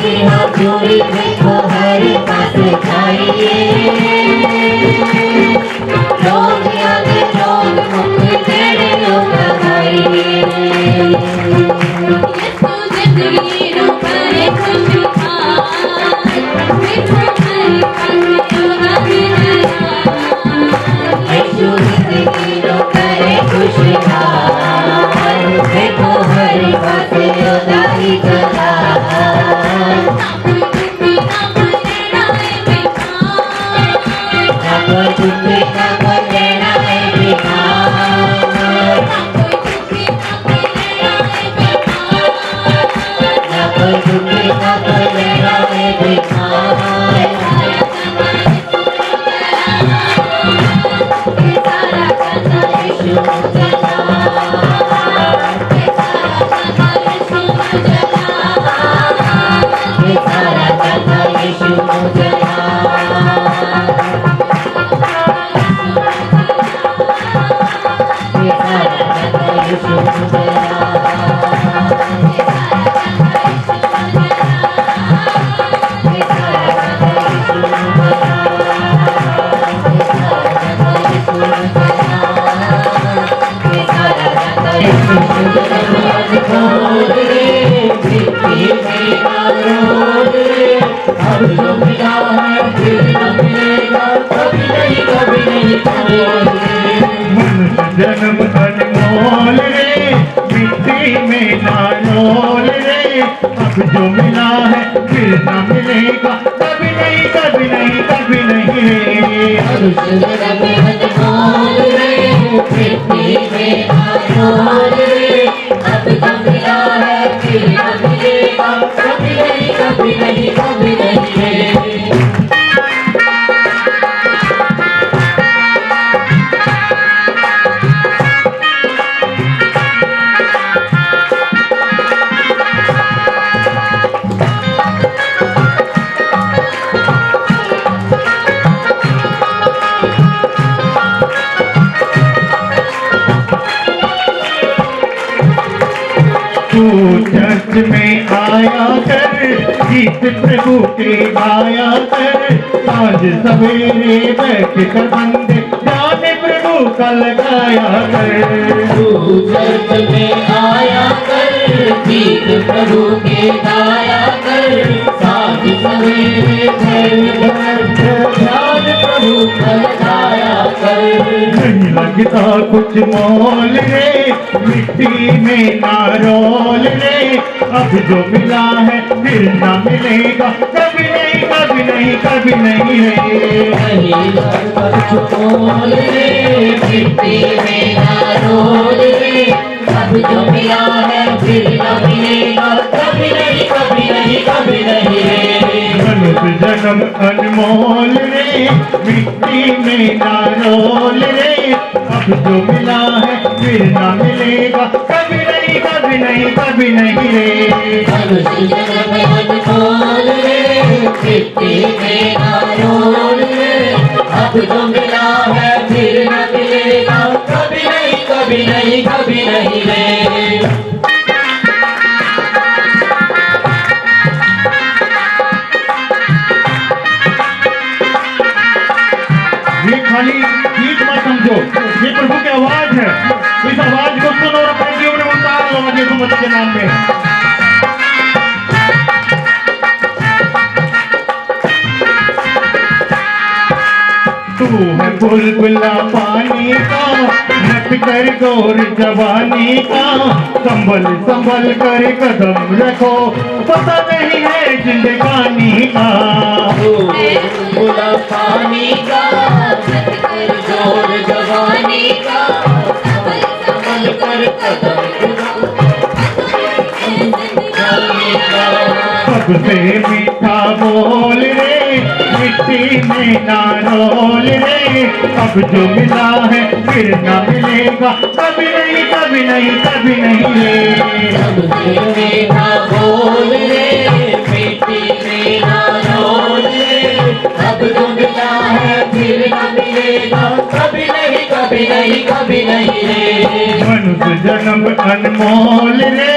की हजूरी देखो हर पास चाहिए। लोग आगे लोग मुख तेरे लोग गाइए। यीशु जिंदगी रो करे खुशहाल देखो हर पास योगा मेरा। यीशु जिंदगी रो करे खुशहाल देखो हर पास योगा ही चला। जन्म अनमोल रे मिट्टी में नालोल रे। अब जो मिला है फिर न मिलेगा कभी नहीं कभी नहीं कभी नहीं रे। जन्म अनमोल रे मिट्टी में नालोल रे। अब जो मिला है फिर न मिलेगा कभी नहीं कभी नहीं कभी नहीं रे। तू चर्च में आया कर गीत प्रभु के गाया कर। आज सवेरे बैठ कर बंदे जाने प्रभु का लगाया कर। तू चर्च में आया कर गीत प्रभु के गाया कर। साथ सवेरे बैठ ध्यान प्रभु का लगाया कर। नहीं लगता कुछ मोल रे मिट्टी में नारोल रे। अब जो मिला है फिर न मिलेगा कभी नहीं कभी नहीं कभी नहीं रे। नहीं लगता कुछ मोल रे मिट्टी में नारोल रे। अब जो मिला है फिर न मिलेगा कभी नहीं कभी नहीं कभी नहीं रे। मनुष्य जन्म अनमोल रे मिट्टी में नारोल रे। अब जो मिला है फिर न मिलेगा कभी नहीं कभी नहीं कभी नहीं रे। मनुष्य जन्म अनमोल रे मिट्टी में नारोल रे। अब जो मिला है फिर न मिलेगा कभी नहीं कभी नहीं कभी नहीं रे। ये खाली गीत मत समझो, ये प्रभु की आवाज है। इस आवाज को सुनो और अपने जीवन में उतार लो यीशु मसीह के नाम में। तू है बुलबुला पानी का नट कर गोर जवानी का। संभल संभल कर कदम रखो पता नहीं है जिंदगानी का। बुलबुला पानी का नट कर गोर जवानी का। संभल संभल कर कदम रखो जिंदगानी का। सबसे मीठा बोल रे मिट्टी में नारोल रे। अब जो मिला है फिर न मिलेगा कभी नहीं कभी नहीं कभी नहीं रे। सबसे मीठा बोल रे मिट्टी में नारोल रे। अब जो मिला है फिर न मिलेगा कभी नहीं कभी कभी नहीं कभी नहीं रे। मनुष्य जन्म अनमोल रे,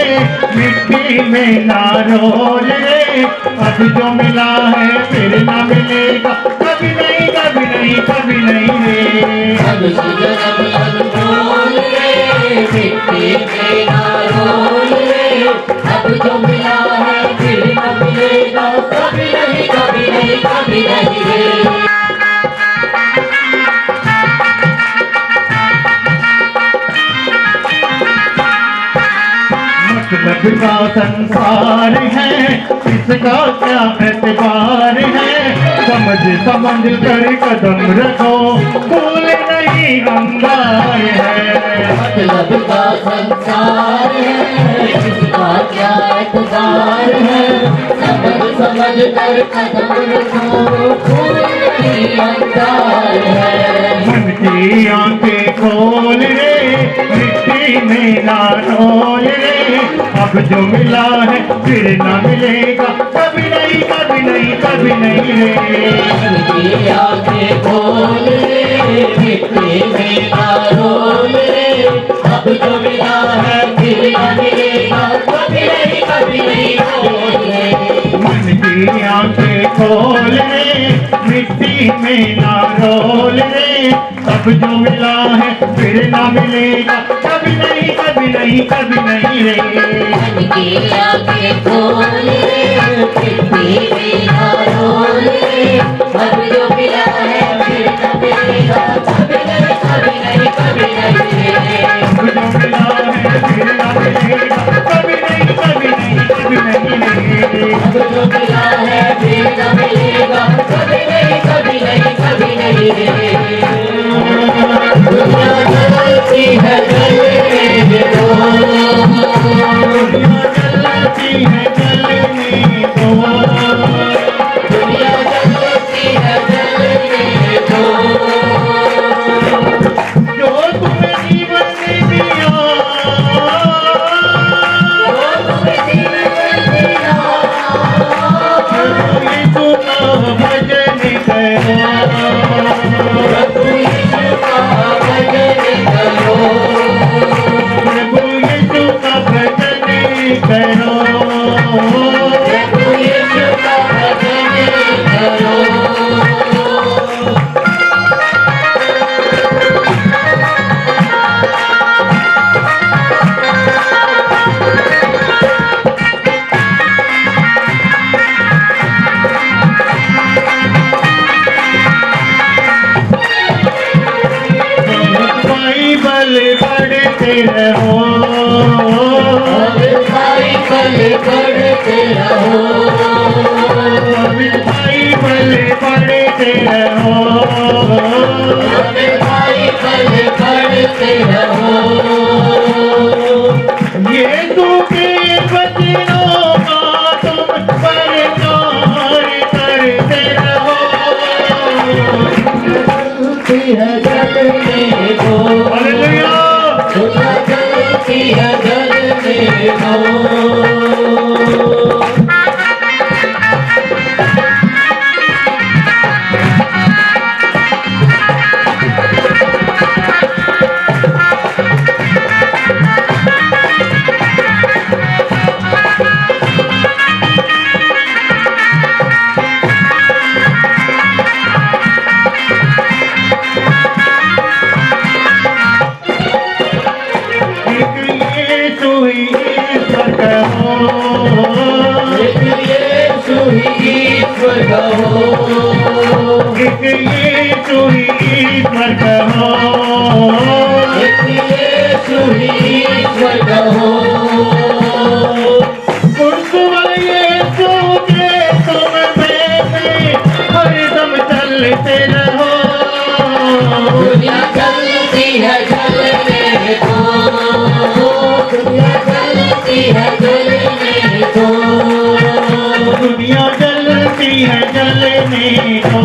मिट्टी में ना रोल रे, अब जो मिला है फिर ना मिलेगा, कभी नहीं कभी नहीं कभी नहीं रे। मनुष्य जन्म अनमोल रे, मिट्टी में ना रोल रे, अब जो मिला है फिर न मिलेगा, कभी नहीं कभी नहीं कभी नहीं रे। मतलब का संसार है, इसका क्या एतबार है, समझ समझ कर कदम रखो, फूल नहीं अंगार है। मतलब का संसार है, इसका क्या एतबार है, समझ समझ कर कदम रखो, फूल नहीं अंगार है। मन की आंखें खोल रे, मिट्टी में ना रोल रे, अब जो मिला है फिर ना मिलेगा, कभी नहीं कभी नहीं कभी नहीं रे। मन की आंखें खोल रे, मिट्टी में ना रोल रे, अब जो मिला है फिर न मिलेगा, कभी नहीं कभी नहीं कभी नहीं। मन की आंखें खोल रे, मिट्टी में ना रोल रे, अब जो मिला है फिर ना मिलेगा, कभी नहीं कभी नहीं कभी नहीं रे। मन की आंखें खोल रे, मिट्टी में ना रोल रे, अब जो मिला है फिर न मिलेगा, कभी नहीं कभी नहीं कभी नहीं रे। अब जो मिला है फिर ना मिलेगा, कभी नहीं कभी नहीं कभी नहीं रे। अब जो मिला है फिर न मिलेगा, कभी नहीं कभी नहीं कभी नहीं रे। दुनिया जलती है जलने दो, दुनिया जलती है जलने दो, दुनिया जलती है जलने दो, जो तुम्हें जीवन दिया, जो तुम्हें जीवन दिया, प्रभु यीशु का भजन करो, प्रभु यीशु का भजन करो, प्रभु यीशु का भजन करो। प्रभु यीशु का भजन करो। बाइबल पढ़ते रहो, बाइबल पढ़ते रहो, बाइबल पढ़ते रहो, बाइबल पढ़ते रहो, यीशु के वचनों का तुम प्रचार करते रहो। जलती है जलने दो, हालेलुया। दुनिया जलती है जलने दो। एक यीशु ही ईश्वर कहो, एक यीशु ही ईश्वर कहो, एक यीशु ही ईश्वर कहो, एक यीशु ही ईश्वर कहो, पुरस्कार यीशु के तुम में हरदम चलते रहो। दुनिया जलती है जलने दो, दुनिया जलती है जलने दो, दुनिया जलती है जलने दो,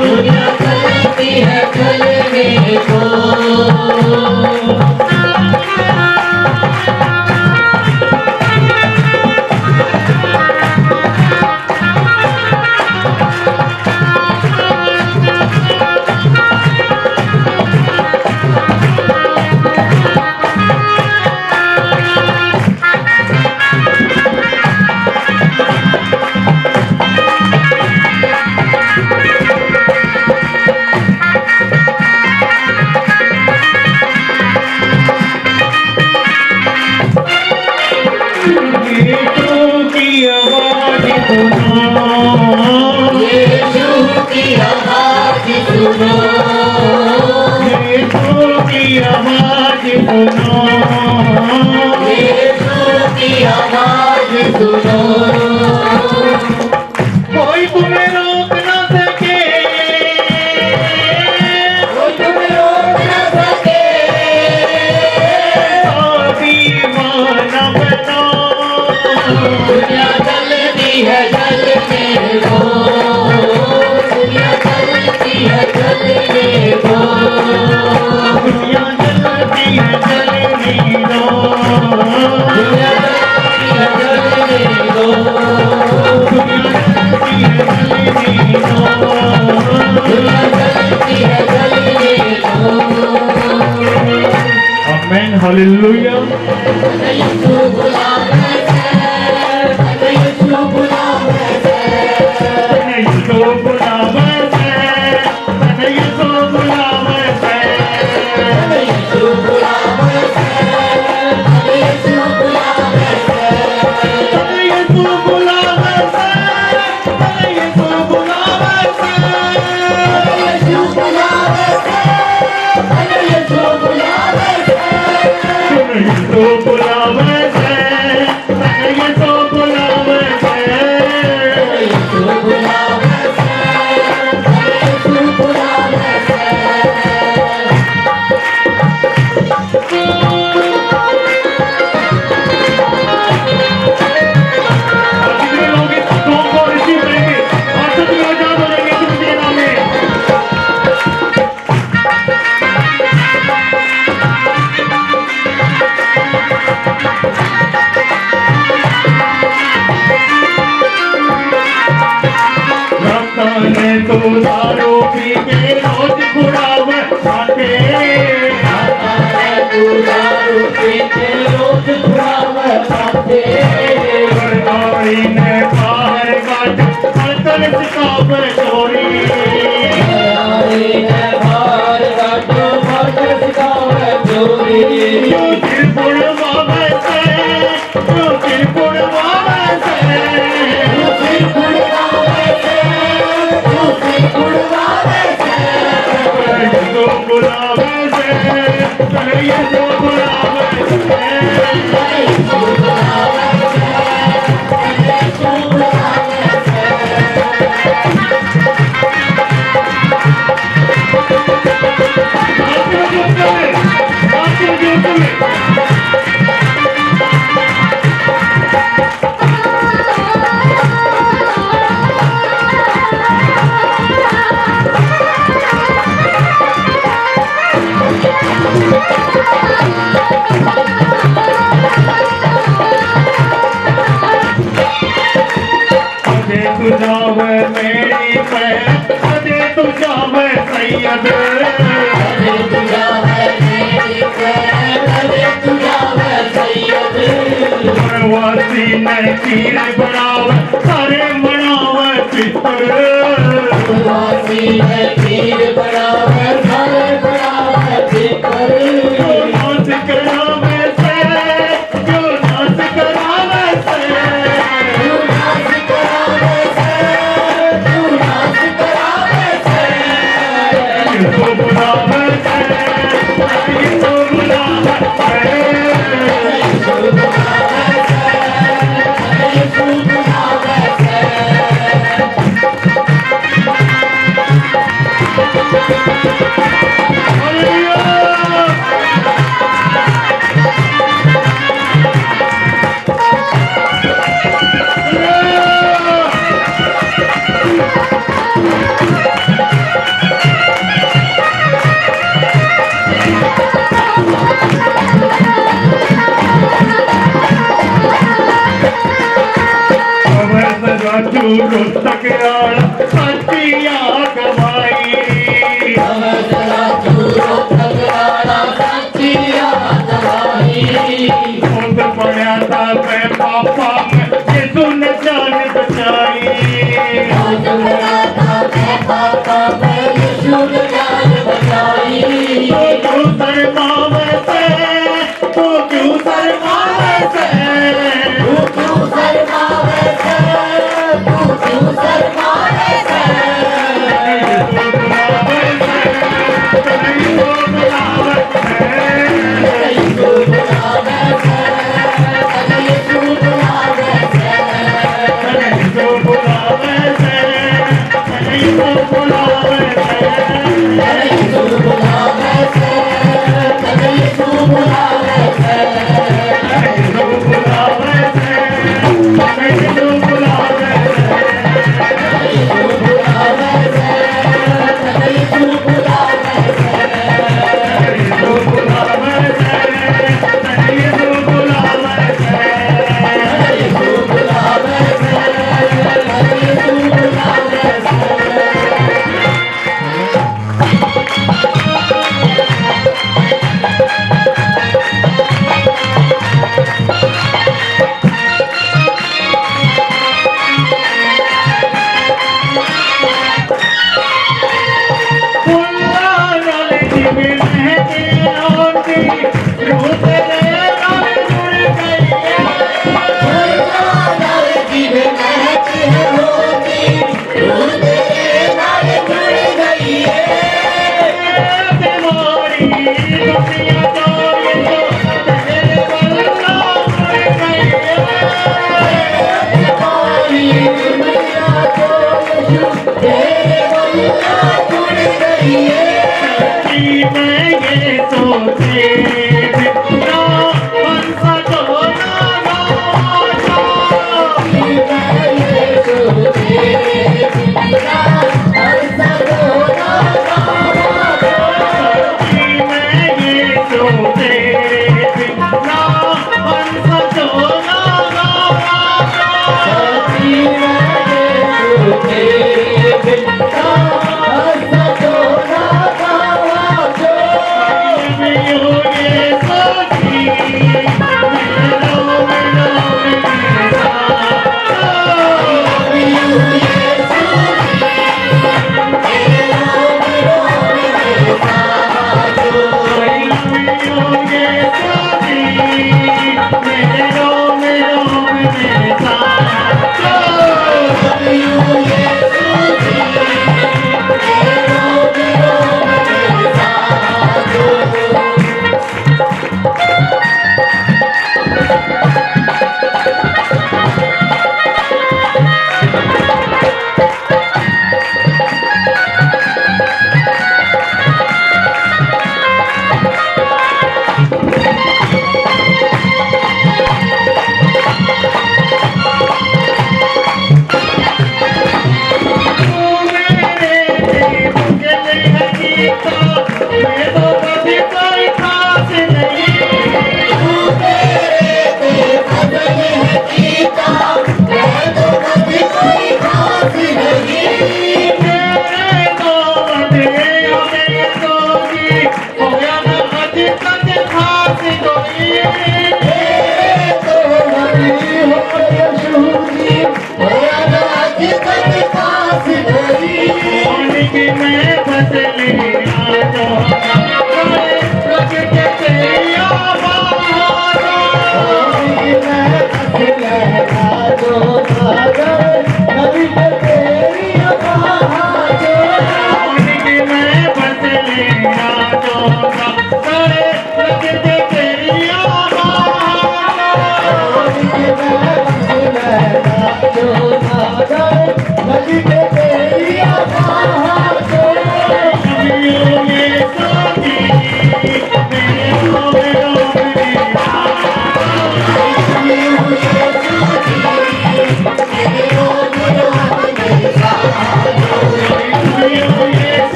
दुनिया जलती है जलने दो। सुनो यीशु की आवाज सुनो यीशु की आवाज सुनो यीशु की आवाज सुनो कोई तुम्हें रोक न सके कोई तुम्हें रोक न सके दीवाना बनो दुनिया चलती है चलने दो दुनिया चलती है चलने दो दुनिया चलती है चलने दो दुनिया चलती है चलने दो दुनिया चलती है चलने दो दुनिया चलती है चलने दो आमेन हालेलुया यीशु बुलावे है यीशु बुलावे है यीशु बुलावे है यीशु बुलावे है यीशु बुलावे है यीशु बुलावे है यीशु बुलावे है यीशु बुलावे है यीशु बुलावे है यीशु बुलावे है यीशु बुलावे है यीशु बुलावे है यीशु बुलावे है यीशु बुलावे है कितने लोग इस सॉन्ग को रिसीव करेंगे और सच में आजाद हो जाएंगे यीशु के नाम में रफ्ताने तो दारू पी के रोज खुराब आते तू दारू पीते रोज खुरावे खाते सरदारी ने बाहर काट बर्तन सिकाब चोरी यारी है बाहर काटो मर्द सिखावे चोरी क्यों त्रिपुर बाबा से क्यों त्रिपुर बाबा से फिर बुलावे से तू फिर बुलावे से यीशु बुलावे से यीशु बुलावे से यीशु बुलावे से यीशु बुलावे से अदे तू जावे मेरी पैर अदे तू जावे सैयद अरे तू जावे मेरी प्रेम अरे तू जावे सैयद वासी ने तीर बनावे सारे मनावे पितर वासी है पीर बढ़ावे सारे बढ़ावे पीकर जो नाच करावे से जो नाच करावे से तू नाच करावे से तू नाच करावे से यीशु बुलावे से यीशु बुलावे से यीशु बुलावे से यीशु बुलावे से पुस्तक सच्चिया गवाई खुद पड़ा था मैं पापा यीशु ने जान बचाई तो क्यों शर्मावे से तो क्यों शर्मावे से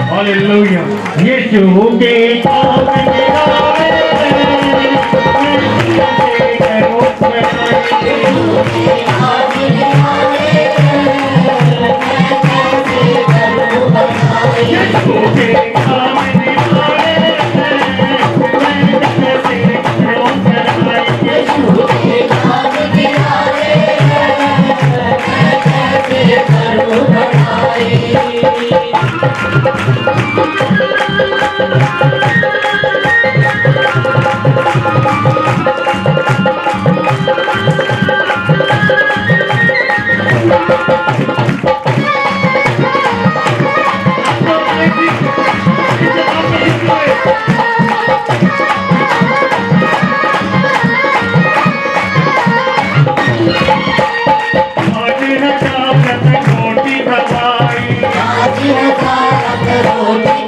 हालेलुया यीशु के नाम में रोटी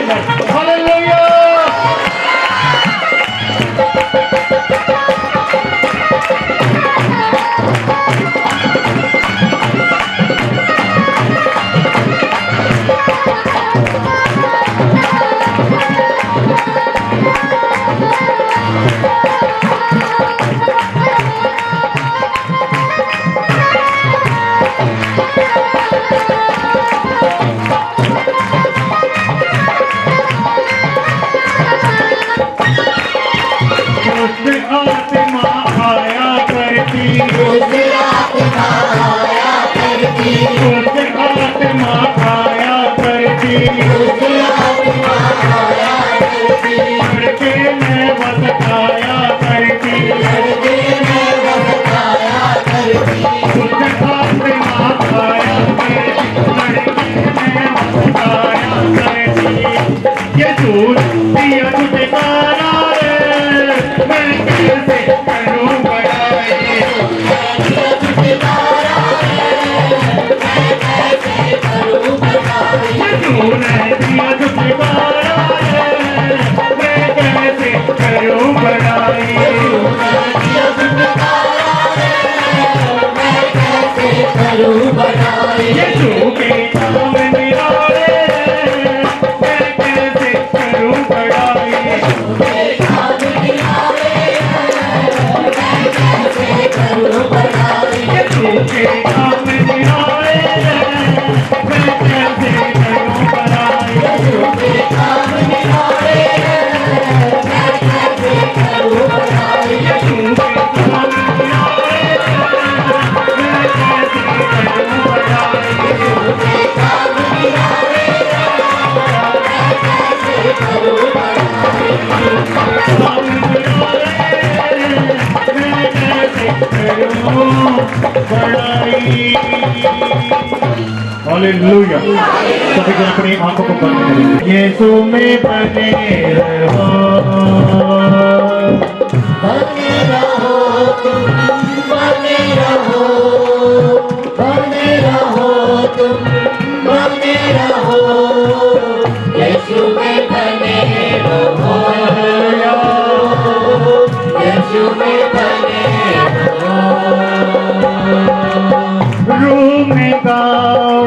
सुंदर। हालेलुया। हालेलुया। सभी जन अपनी आंखों को बंद करें। यीशु में बने रहो, बने रहो तुम, बने रहो, बने रहो तुम, बने रहो, यीशु में बने रहो, यीशु में बने रहो। रूह में गाओ,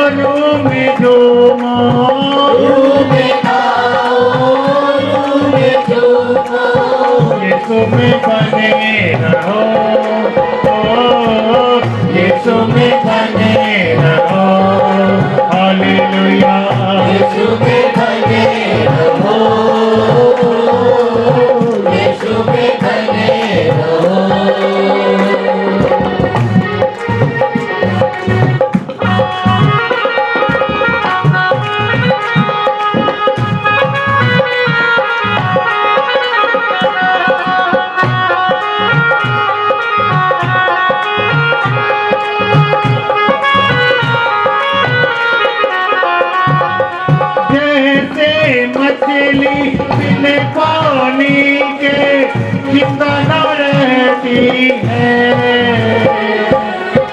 रूह में झूमो, रूह में गाओ, रूह में झूमो, यीशु में बने रहो, यीशु में बने रहो। हालेलुया। यीशु में बने रहो, यीशु में बने रहो। मछली बिन पानी के जिंदा न रहती है,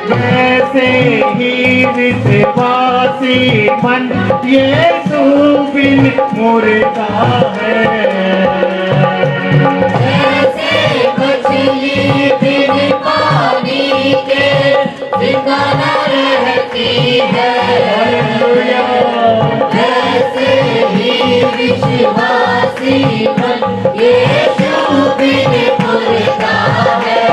वैसे ही विश्वासी मन यीशु बिन मुर्दा है। ऐसे मछली बिन पानी के जिंदा न रहती है, ऐसे ही विश्वासी मन यीशु बिन मुर्दा है।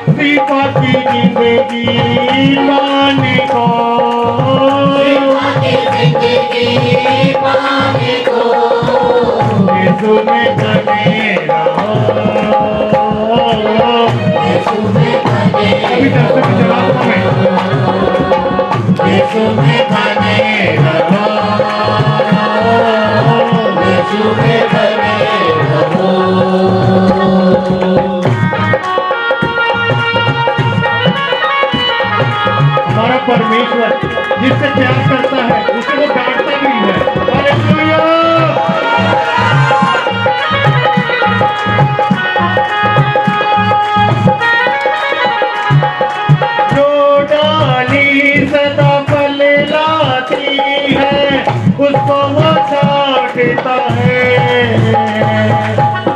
दीपा की जिंदगी पाने को, दीपा की जिंदगी पाने को, यीशु में बने रहो, यीशु में बने अभी दर्शक को जवाब हमें, यीशु में बने रहो, यीशु में बने रहो। हमारा परमेश्वर जिससे प्यार करता है उसे वो डांटता नहीं है। हालेलुया। जो डाली सदा फल लाती है, उसको वो चाटता है।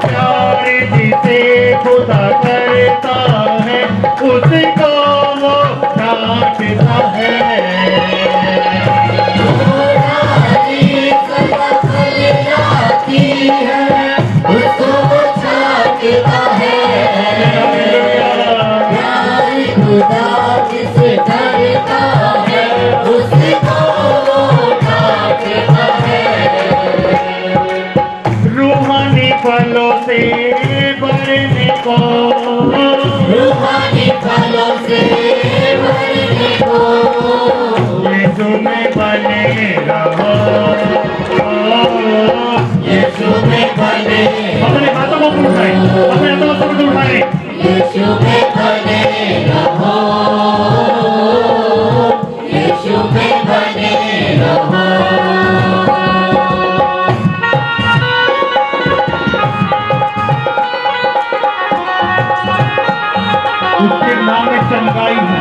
प्यार जिसे खुदा करता है उसको वो चाटता है। उसको छाटता है। प्यार खुदा जिसे करता है उसको छाटता है। रूहानी फलों से भरने को, रूहानी फलों से भरने को यीशु में बने रहो, यीशु में बने। अपने हाथों को उठाएं, अपने हाथों को उठाएं। यीशु में बने रहो, यीशु में बने रहो। उसके नाम में चंगाई है।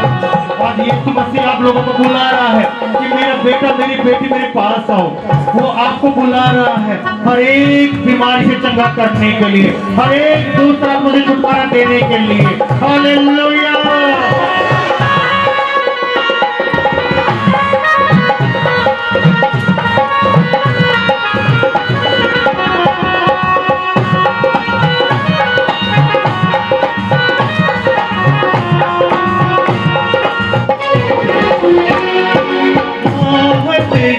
आज यीशु मसीह आप लोगों को बुला रहा है कि मेरा बेटा मेरी बेटी मेरे पास आओ। वो आपको बुला रहा है हर एक बीमारी से चंगा करने के लिए, हर एक दूसरा मुझे छुटकारा देने के लिए। हालेलुया।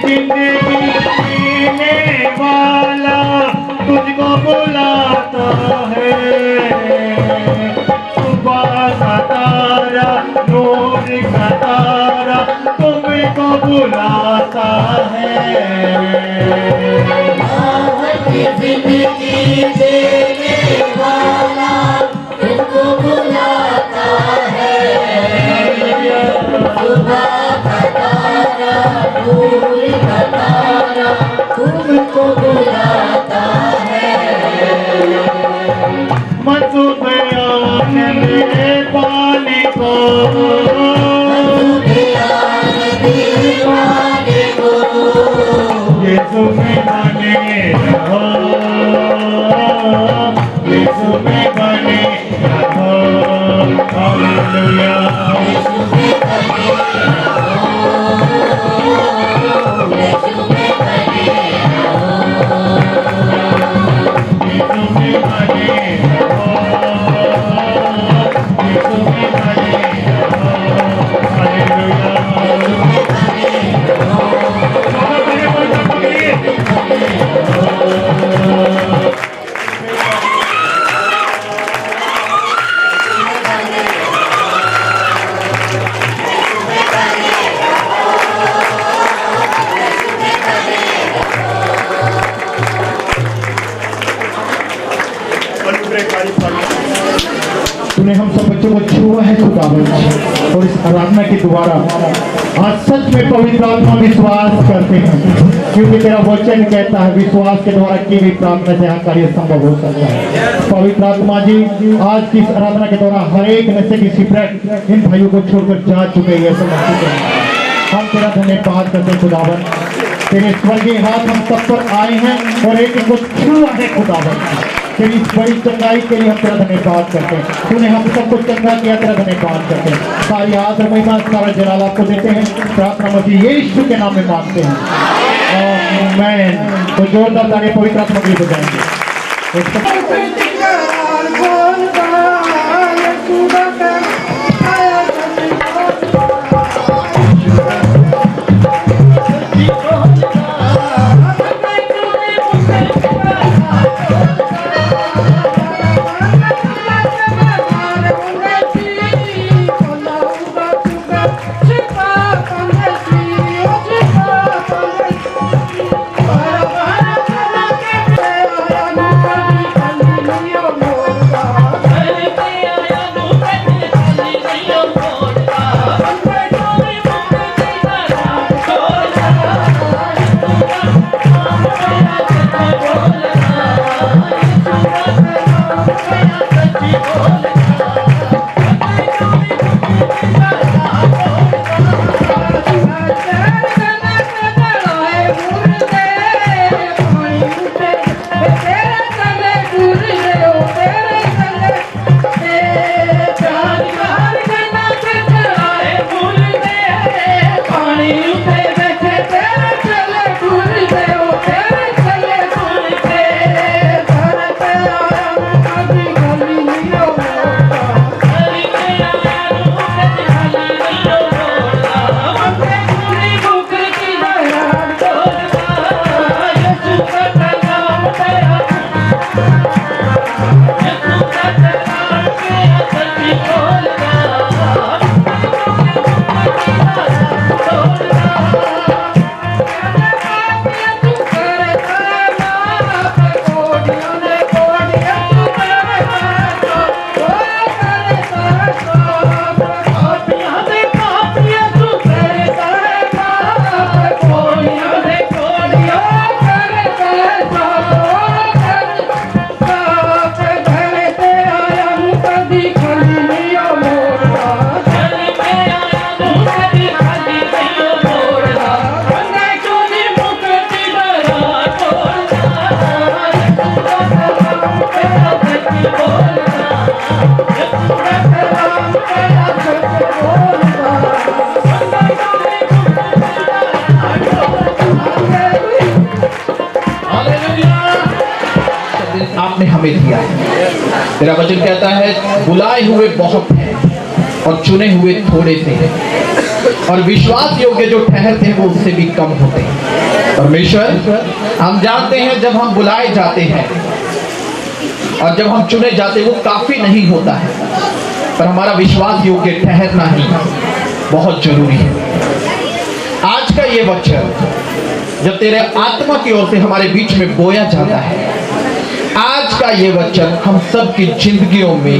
जिंदगी जीने वाला तुझको बुलाता है। सुबह का तारा नूर का तारा तुमको बुलाता है। जिंदगी देने वाला तुमको बुलाता है। सुबह का तारा नूर का तारा तुमको बुलाता है। मत बयान में पानी को, यीशु में बने रहो, यीशु में बने रहो। हालेलुया। तूने हम सब बच्चों को छुआ है खुदावन, और इस आराधना के द्वारा आज सच में पवित्र आत्मा विश्वास करते हैं, क्योंकि तेरा वचन कहता है विश्वास के द्वारा की गई प्रार्थना से यहाँ कार्य संभव हो सकता है। पवित्र आत्मा जी आज की इस आराधना के दौरान हर एक नशे की सिगरेट इन भाइयों को छोड़कर जा चुके हैं। हम तेरा धन्यवाद करते हैं खुदावन, तेरे स्वर्गीय हाथ हम सब पर आए हैं और एक को छुआ है खुदावन। तेरी इस बड़ी चंगाई के लिए हम तेरा धन्यवाद करते हैं। तूने हम सबको चंगा किया, तेरा धन्यवाद करते हैं। सारी आदर महिमा सारा जलाल आपको देते हैं। प्रार्थना मसीह यीशु के नाम में मांगते हैं, आमीन। तो जोरदार ताली पवित्र आत्मा के लिए बजाएंगे। हमें दिया है। तेरा वचन कहता है बुलाए हुए बहुत हैं और चुने हुए थोड़े से हैं, और विश्वास योग्य जो ठहरते हैं वो उससे भी कम होते हैं। परमेश्वर, हम जानते हैं जब हम बुलाए जाते हैं और जब हम चुने जाते हैं वो काफी नहीं होता है, पर हमारा विश्वास योग्य ठहरना ही बहुत जरूरी है। आज का ये वचन जब तेरे आत्मा की ओर से हमारे बीच में बोया जाता है, आज का ये वचन हम सब की जिंदगियों में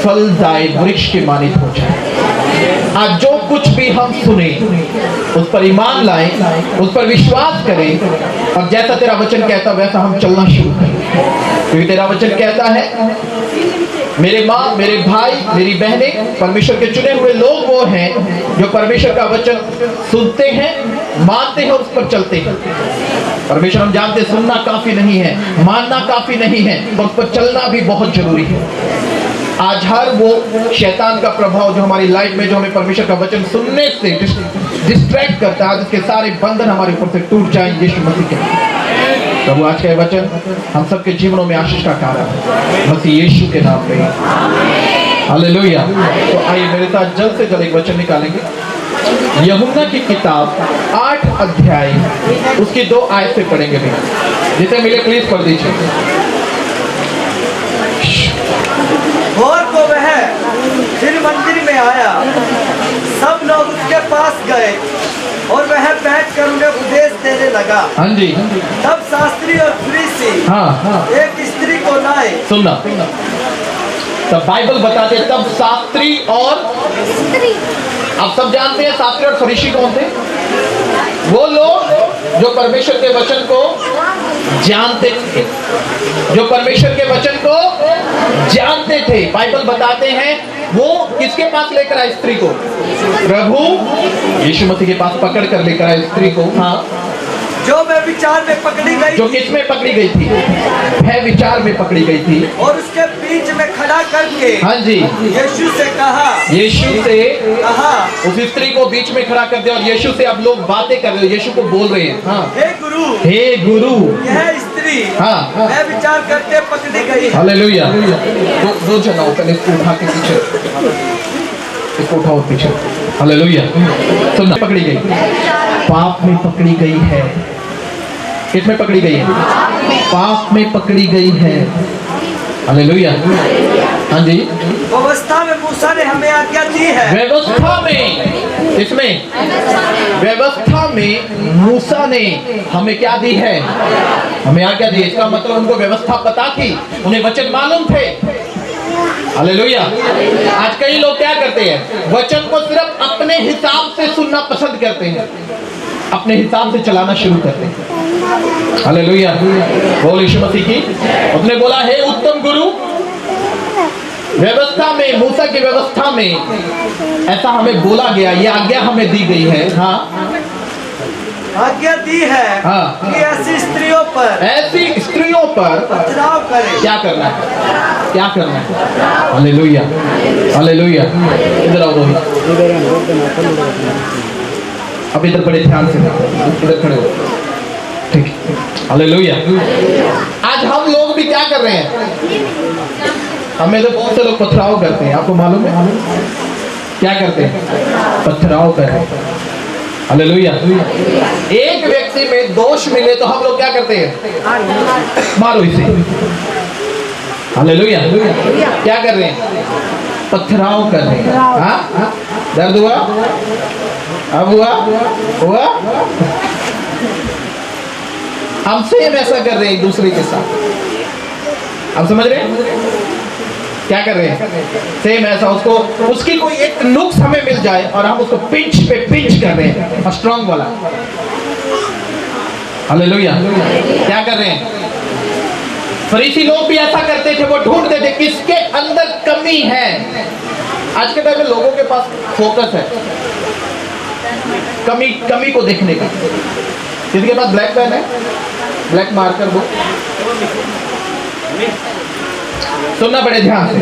फलदायी वृक्ष के मानित हो जाए। आज जो कुछ भी हम सुने उस पर ईमान लाएं, उस पर विश्वास करें, और जैसा तेरा वचन कहता वैसा हम चलना शुरू करें। क्योंकि तेरा वचन कहता है मेरे माँ, मेरे भाई, मेरी बहनें, परमेश्वर के चुने हुए लोग वो हैं जो परमेश्वर का वचन सुनते हैं, मानते हैं और उस पर चलते हैं। परमेश्वर, हम जानते हैं सुनना काफी नहीं है, मानना काफी नहीं है, पर उस पर चलना भी बहुत जरूरी है। आज हर वो शैतान का प्रभाव जो हमारी लाइफ में, जो हमें परमेश्वर का वचन सुनने से डिस्ट्रैक्ट करता है, जिसके सारे बंधन हमारे ऊपर से टूट जाएं यीशु मसीह के। प्रभु, आज का वचन हम सबके जीवनों में आशीष का कारण है, मसीह यीशु के नाम में, हालेलुया। तो आइए मेरे साथ जल्द से जल्द एक वचन निकालेंगे। यूहन्ना की किताब 8 अध्याय उसकी 2 आयतें पढ़ेंगे भी, जिसे मिले प्लीज पढ़ दीजिए। और तो वह फिर मंदिर में आया, सब लोग उसके पास गए और वह बैठकर उन्हें उपदेश देने लगा। हाँ जी। तब शास्त्री और फरीसी एक स्त्री को लाए। सुनना, तब बाइबल बताते तब शास्त्री और आप सब जानते हैं शास्त्री और फरीसी कौन थे? वो लोग जो परमेश्वर के वचन को जानते थे, जो परमेश्वर के वचन को जानते थे। बाइबल बताते हैं वो किसके पास लेकर आए स्त्री को? प्रभु यीशु मसीह के पास पकड़ कर लेकर आए स्त्री को। हाँ, जो वह विचार में पकड़ी गई, जो किस में पकड़ी गई थी? है विचार में पकड़ी गई थी। और उसके बीच में खड़ा करके हाँ जी, यीशु से कहा, उस स्त्री को बीच में खड़ा कर दिया और यीशु से अब लोग बातें कर रहे हैं, यीशु को बोल रहे हैं। हाँ, हे गुरु, हे गुरु, यह स्त्री मैं विचार करके पकड़ी गई। हालेलुया। दो जनाओ पहले इसको उठा के पीछे, इसको उठाओ पीछे। हालेलुया। सुनना, पकड़ी गई, पाप में पकड़ी गई है। किसमें पकड़ी गई है? पाप में पकड़ी गई है। हालेलूया। हाँ जी, व्यवस्था में मूसा ने हमें आज्ञा दी है। व्यवस्था में, इसमें व्यवस्था में मूसा ने हमें क्या दी है? हमें आज्ञा दी। इसका मतलब उनको व्यवस्था पता थी, उन्हें वचन मालूम थे। हालेलुया। आज कई लोग क्या करते हैं? वचन को सिर्फ अपने हिसाब से सुनना पसंद करते हैं, अपने हिसाब से चलाना शुरू करते हैं। हालेलुया। बोल यीशु मसीह की। उसने बोला, हे उत्तम गुरु, व्यवस्था में, मूसा की व्यवस्था में ऐसा हमें बोला गया, ये आज्ञा हमें दी गई है। हाँ, आज्ञा दी है कि ऐसी स्त्रियों पर पथराव करें। क्या करना है? क्या करना है? Hallelujah, hallelujah. इधर आओ रोहित, अब इधर बड़े ध्यान से, इधर खड़े हो, ठीक। हालेलुया। आज हम लोग भी क्या कर रहे हैं? हमें तो बहुत से लोग पथराव करते हैं, आपको मालूम है? क्या करते हैं? पथराव कर रहे हैं। हालेलुया। एक व्यक्ति में दोष मिले तो हम लोग क्या करते हैं? मारो इसे। हालेलुया। क्या कर रहे हैं? पथराव कर रहे हैं। हाँ, दर्द हुआ? अब हुआ? हम सेम ऐसा कर रहे हैं एक दूसरे के साथ। आप समझ रहे हैं क्या कर रहे हैं? सेम ऐसा, उसको उसकी कोई एक नुक्स हमें मिल जाए और हम उसको पिंच पे पिंच कर रहे हैं, और स्ट्रॉन्ग वाला। हालेलुया। क्या कर रहे हैं? फरीसी लोग भी ऐसा करते थे, वो ढूंढते थे किसके अंदर कमी है। आज के टाइम में लोगों के पास फोकस है कमी को देखने का। किसी के पास ब्लैक पेन है? Black marker book? सुनना बड़े ध्यान से।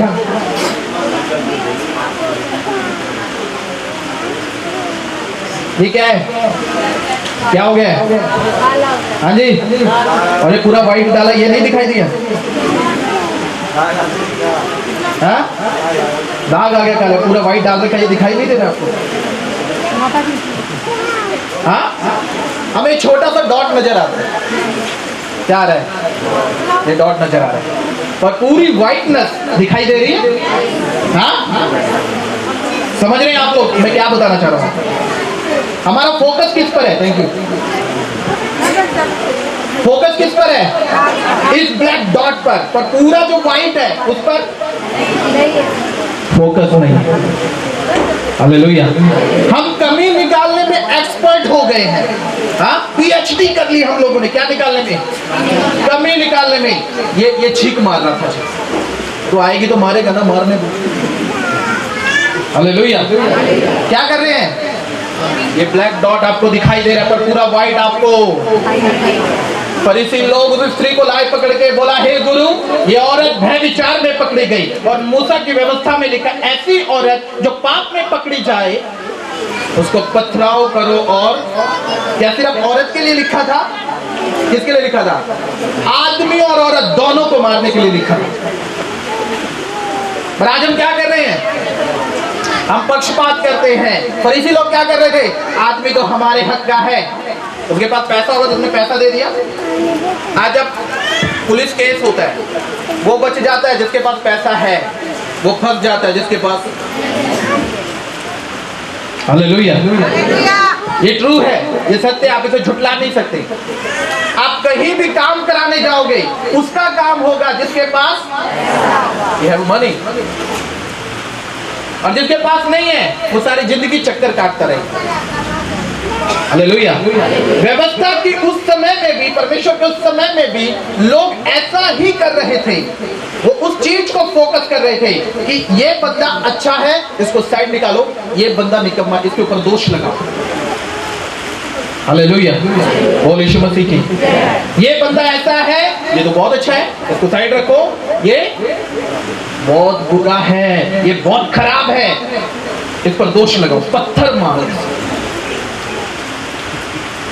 ये क्या है? क्या हो गया है? हाँ जी, और ये पूरा व्हाइट डाला, ये नहीं दिखाई दिया? हाँ? दाग आ गया काला, पूरा व्हाइट डाल रखा, ये दिखाई नहीं दे रहा आपको? हाँ, हमें छोटा सा डॉट नजर आता है, क्या आ रहा है? ये डॉट नजर आ रहा है, और पूरी व्हाइटनेस दिखाई दे रही है। हाँ, समझ रहे हैं आप लोग मैं क्या बताना चाह रहा हूँ? हमारा फोकस किस पर है? Thank you. फोकस किस पर है? इस ब्लैक डॉट पर पूरा जो व्हाइट है उस पर फोकस नहीं है। हालेलुया। हम कमी निकालने में एक्सपर्ट हो गए हैं। हाँ, पीएचडी कर ली हम लोगों ने, क्या निकालने में? कमी निकालने में। ये छींक मार रहा था, तो आएगी तो मारेगा ना, मारने दो। हालेलुया। क्या कर रहे हैं? ये ब्लैक डॉट आपको दिखाई दे रहा है, पर पूरा व्हाइट आपको। फरीसी लोग उस स्त्री को लाए पकड़ के, बोला हे गुरु, ये औरत व्यभिचार में पकड़ी गई, और मूसा की व्यवस्था में लिखा ऐसी औरत जो पाप में पकड़ी जाए उसको पथराव करो। और क्या सिर्फ औरत के लिए लिखा था? किसके लिए लिखा था? आदमी और औरत दोनों को मारने के लिए लिखा था। पर आज हम क्या कर रहे हैं? हम पक्षपात करते हैं। फरीसी लोग क्या कर रहे थे? आदमी तो हमारे हक का है, उसके पास पैसा होगा तो उसने पैसा दे दिया। आज जब पुलिस केस होता है, वो बच जाता है जिसके पास पैसा है, वो फंस जाता है जिसके पास। हालेलुया। ये ट्रू है, ये सत्य, आप इसे झुठला नहीं सकते। आप कहीं भी काम कराने जाओगे, उसका काम होगा जिसके पास ये है मनी, और जिसके पास नहीं है वो सारी जिंदगी चक्कर काटता रहेगा। हालेलुया। व्यवस्था की उस समय में भी, परमेश्वर के उस समय में भी लोग ऐसा ही कर रहे थे। वो उस चीज को फोकस कर रहे थे कि ये बंदा अच्छा है, इसको साइड निकालो, ये बंदा निकम्मा, इसके ऊपर दोष लगाओ। हालेलुया। बोल यीशु मसीह की। ये बंदा ऐसा है, ये तो बहुत अच्छा है, इसको साइड रखो, ये बहुत बुरा है, ये बहुत खराब है, इस पर दोष लगाओ, पत्थर मारो।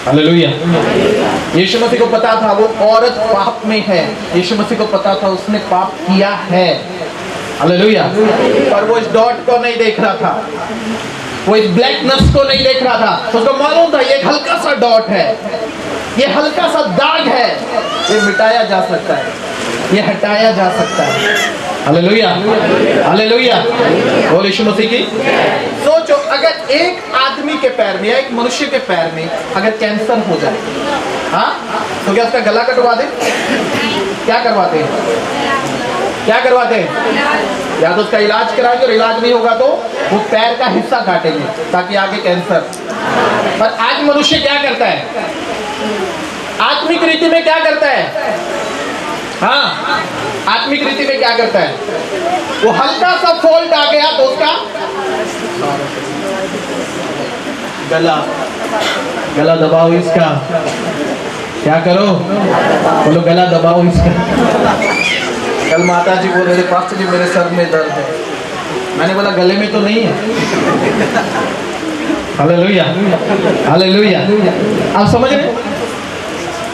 हालेलुया। यीशु मसीह को पता था वो औरत पाप में है, यीशु मसीह को पता था उसने पाप किया है। हालेलुया। पर वो इस डॉट को नहीं देख रहा था, वो इस ब्लैकनेस को नहीं देख रहा था। तो उसको मालूम था ये हल्का सा डॉट है, ये हल्का सा दाग है, ये मिटाया जा सकता है, ये हटाया जा सकता है। हालेलुया। हालेलुया। बोल यीशु मसीह की। सोचो, अगर एक आदमी के पैर में या एक मनुष्य के पैर में अगर कैंसर हो जाए, हाँ, तो क्या उसका गला कटवा दे? क्या करवाते हैं? क्या करवाते हैं? या तो उसका इलाज कराएंगे, और इलाज नहीं होगा तो वो पैर का हिस्सा काटेंगे ताकि आगे कैंसर। पर आज मनुष्य क्या करता है? आत्मिक रीति में क्या करता है? हाँ, आत्मिक रीति में क्या करता है? वो हल्का सा फॉल्ट आ गया तो उसका गला दबाओ इसका। क्या करो? बोलो गला दबाओ इसका। कल माता जी बोल रहे थे, पास्टर जी मेरे सर में दर्द है। मैंने बोला गले में तो नहीं है। हालेलुया। हालेलुया। आप समझ रहे?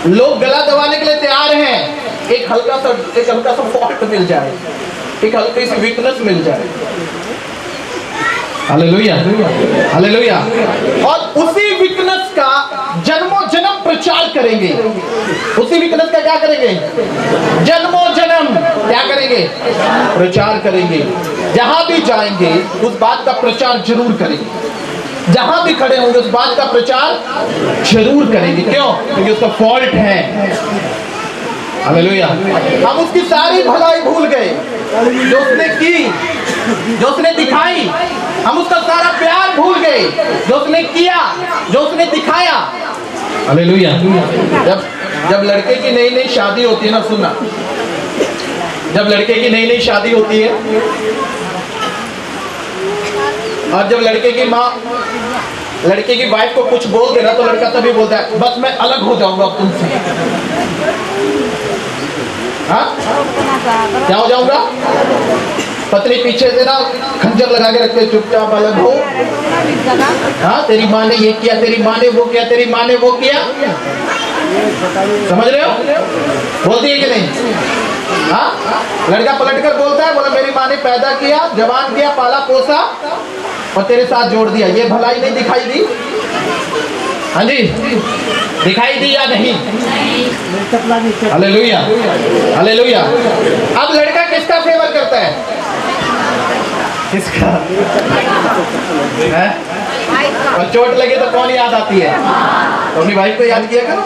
लोग गला दबाने के लिए तैयार हैं, एक हल्का सा फॉल्ट मिल जाए, एक हल्की सी वीकनेस मिल जाए। हालेलुया। हालेलुया। और उसी वीकनेस का जन्मों जन्म प्रचार करेंगे। उसी वीकनेस का क्या करेंगे? जन्मों जन्म क्या करेंगे? प्रचार करेंगे। जहां भी जाएंगे उस बात का प्रचार जरूर करेंगे, जहां भी खड़े होंगे उस बात का प्रचार जरूर करेंगे। क्यों? क्योंकि उसका फॉल्ट है। हालेलुया। हम उसकी सारी भलाई भूल गए जो उसने की, जो उसने दिखाई। हम उसका सारा प्यार भूल गए जो उसने किया, जो उसने दिखाया। हालेलुया। जब लड़के की नई नई शादी होती है ना, सुनना, जब लड़के की नई नई शादी होती है और जब लड़के की माँ लड़के की वाइफ को कुछ बोल देना तो लड़का तभी बोलता है बस मैं अलग हो जाऊंगा अब तुमसे। हाँ, क्या हो जाऊंगा? पत्नी पीछे से ना खंजर लगा के रखते, चुपचाप अलग हो। हाँ, तेरी माँ ने ये किया, तेरी माँ ने वो किया, तेरी माँ ने वो किया। समझ रहे हो? बोलती है कि नहीं? हाँ, लड़का पलट कर बोलता है, बोला मेरी माँ ने पैदा किया, जवान किया, पाला पोसा और तेरे साथ जोड़ दिया, ये भलाई नहीं दिखाई दी? हाँ जी, दिखाई दी या नहीं? Hallelujah, hallelujah. अब लड़का किसका फेवर करता है? किसका? है? और चोट लगे तो कौन याद आती है? तो अपनी वाइफ को याद किया करो।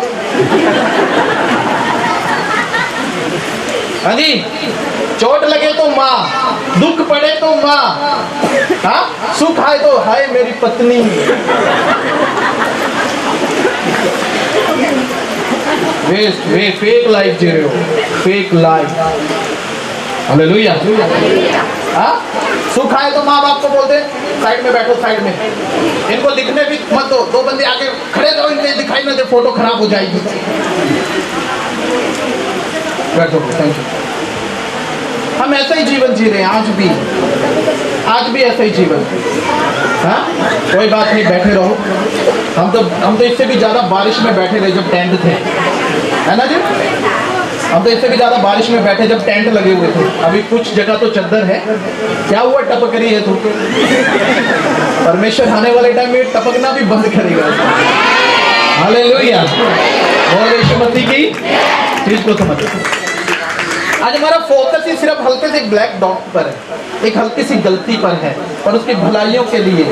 हाँ जी, चोट लगे तो माँ, दुख पड़े तो माँ, हाँ, सुख आए तो हाय मेरी पत्नी। वे फेक लाइफ जी रहे हो, फेक लाइफ। हालेलुया। हाँ, सुख आए तो माँ बाप को बोलते साइड में बैठो, साइड में, इनको दिखने भी मत दो, दो बंदे आके खड़े रहो, इनके दिखाई ना दे, फोटो खराब हो जाएगी। बैठो, थैंक यू। हम ऐसा ही जीवन जी रहे हैं आज भी ऐसा ही जीवन। हाँ, कोई बात नहीं, बैठे रहो। हम तो इससे भी ज्यादा बारिश में बैठे रहे जब टेंट थे, है ना जी? हम तो इससे भी ज्यादा बारिश में बैठे जब टेंट लगे हुए थे। अभी कुछ जगह तो चद्दर है, क्या हुआ, टपक रही है तो परमेश्वर आने वाले टाइम में टपकना भी बंद करेगा। हालेलुया, और यीशु मसीह की चीज को समझो। आज हमारा फोकस ही सिर्फ हल्के से ब्लैक डॉट पर है, एक हल्की सी गलती पर है, और उसकी भलाइयों के लिए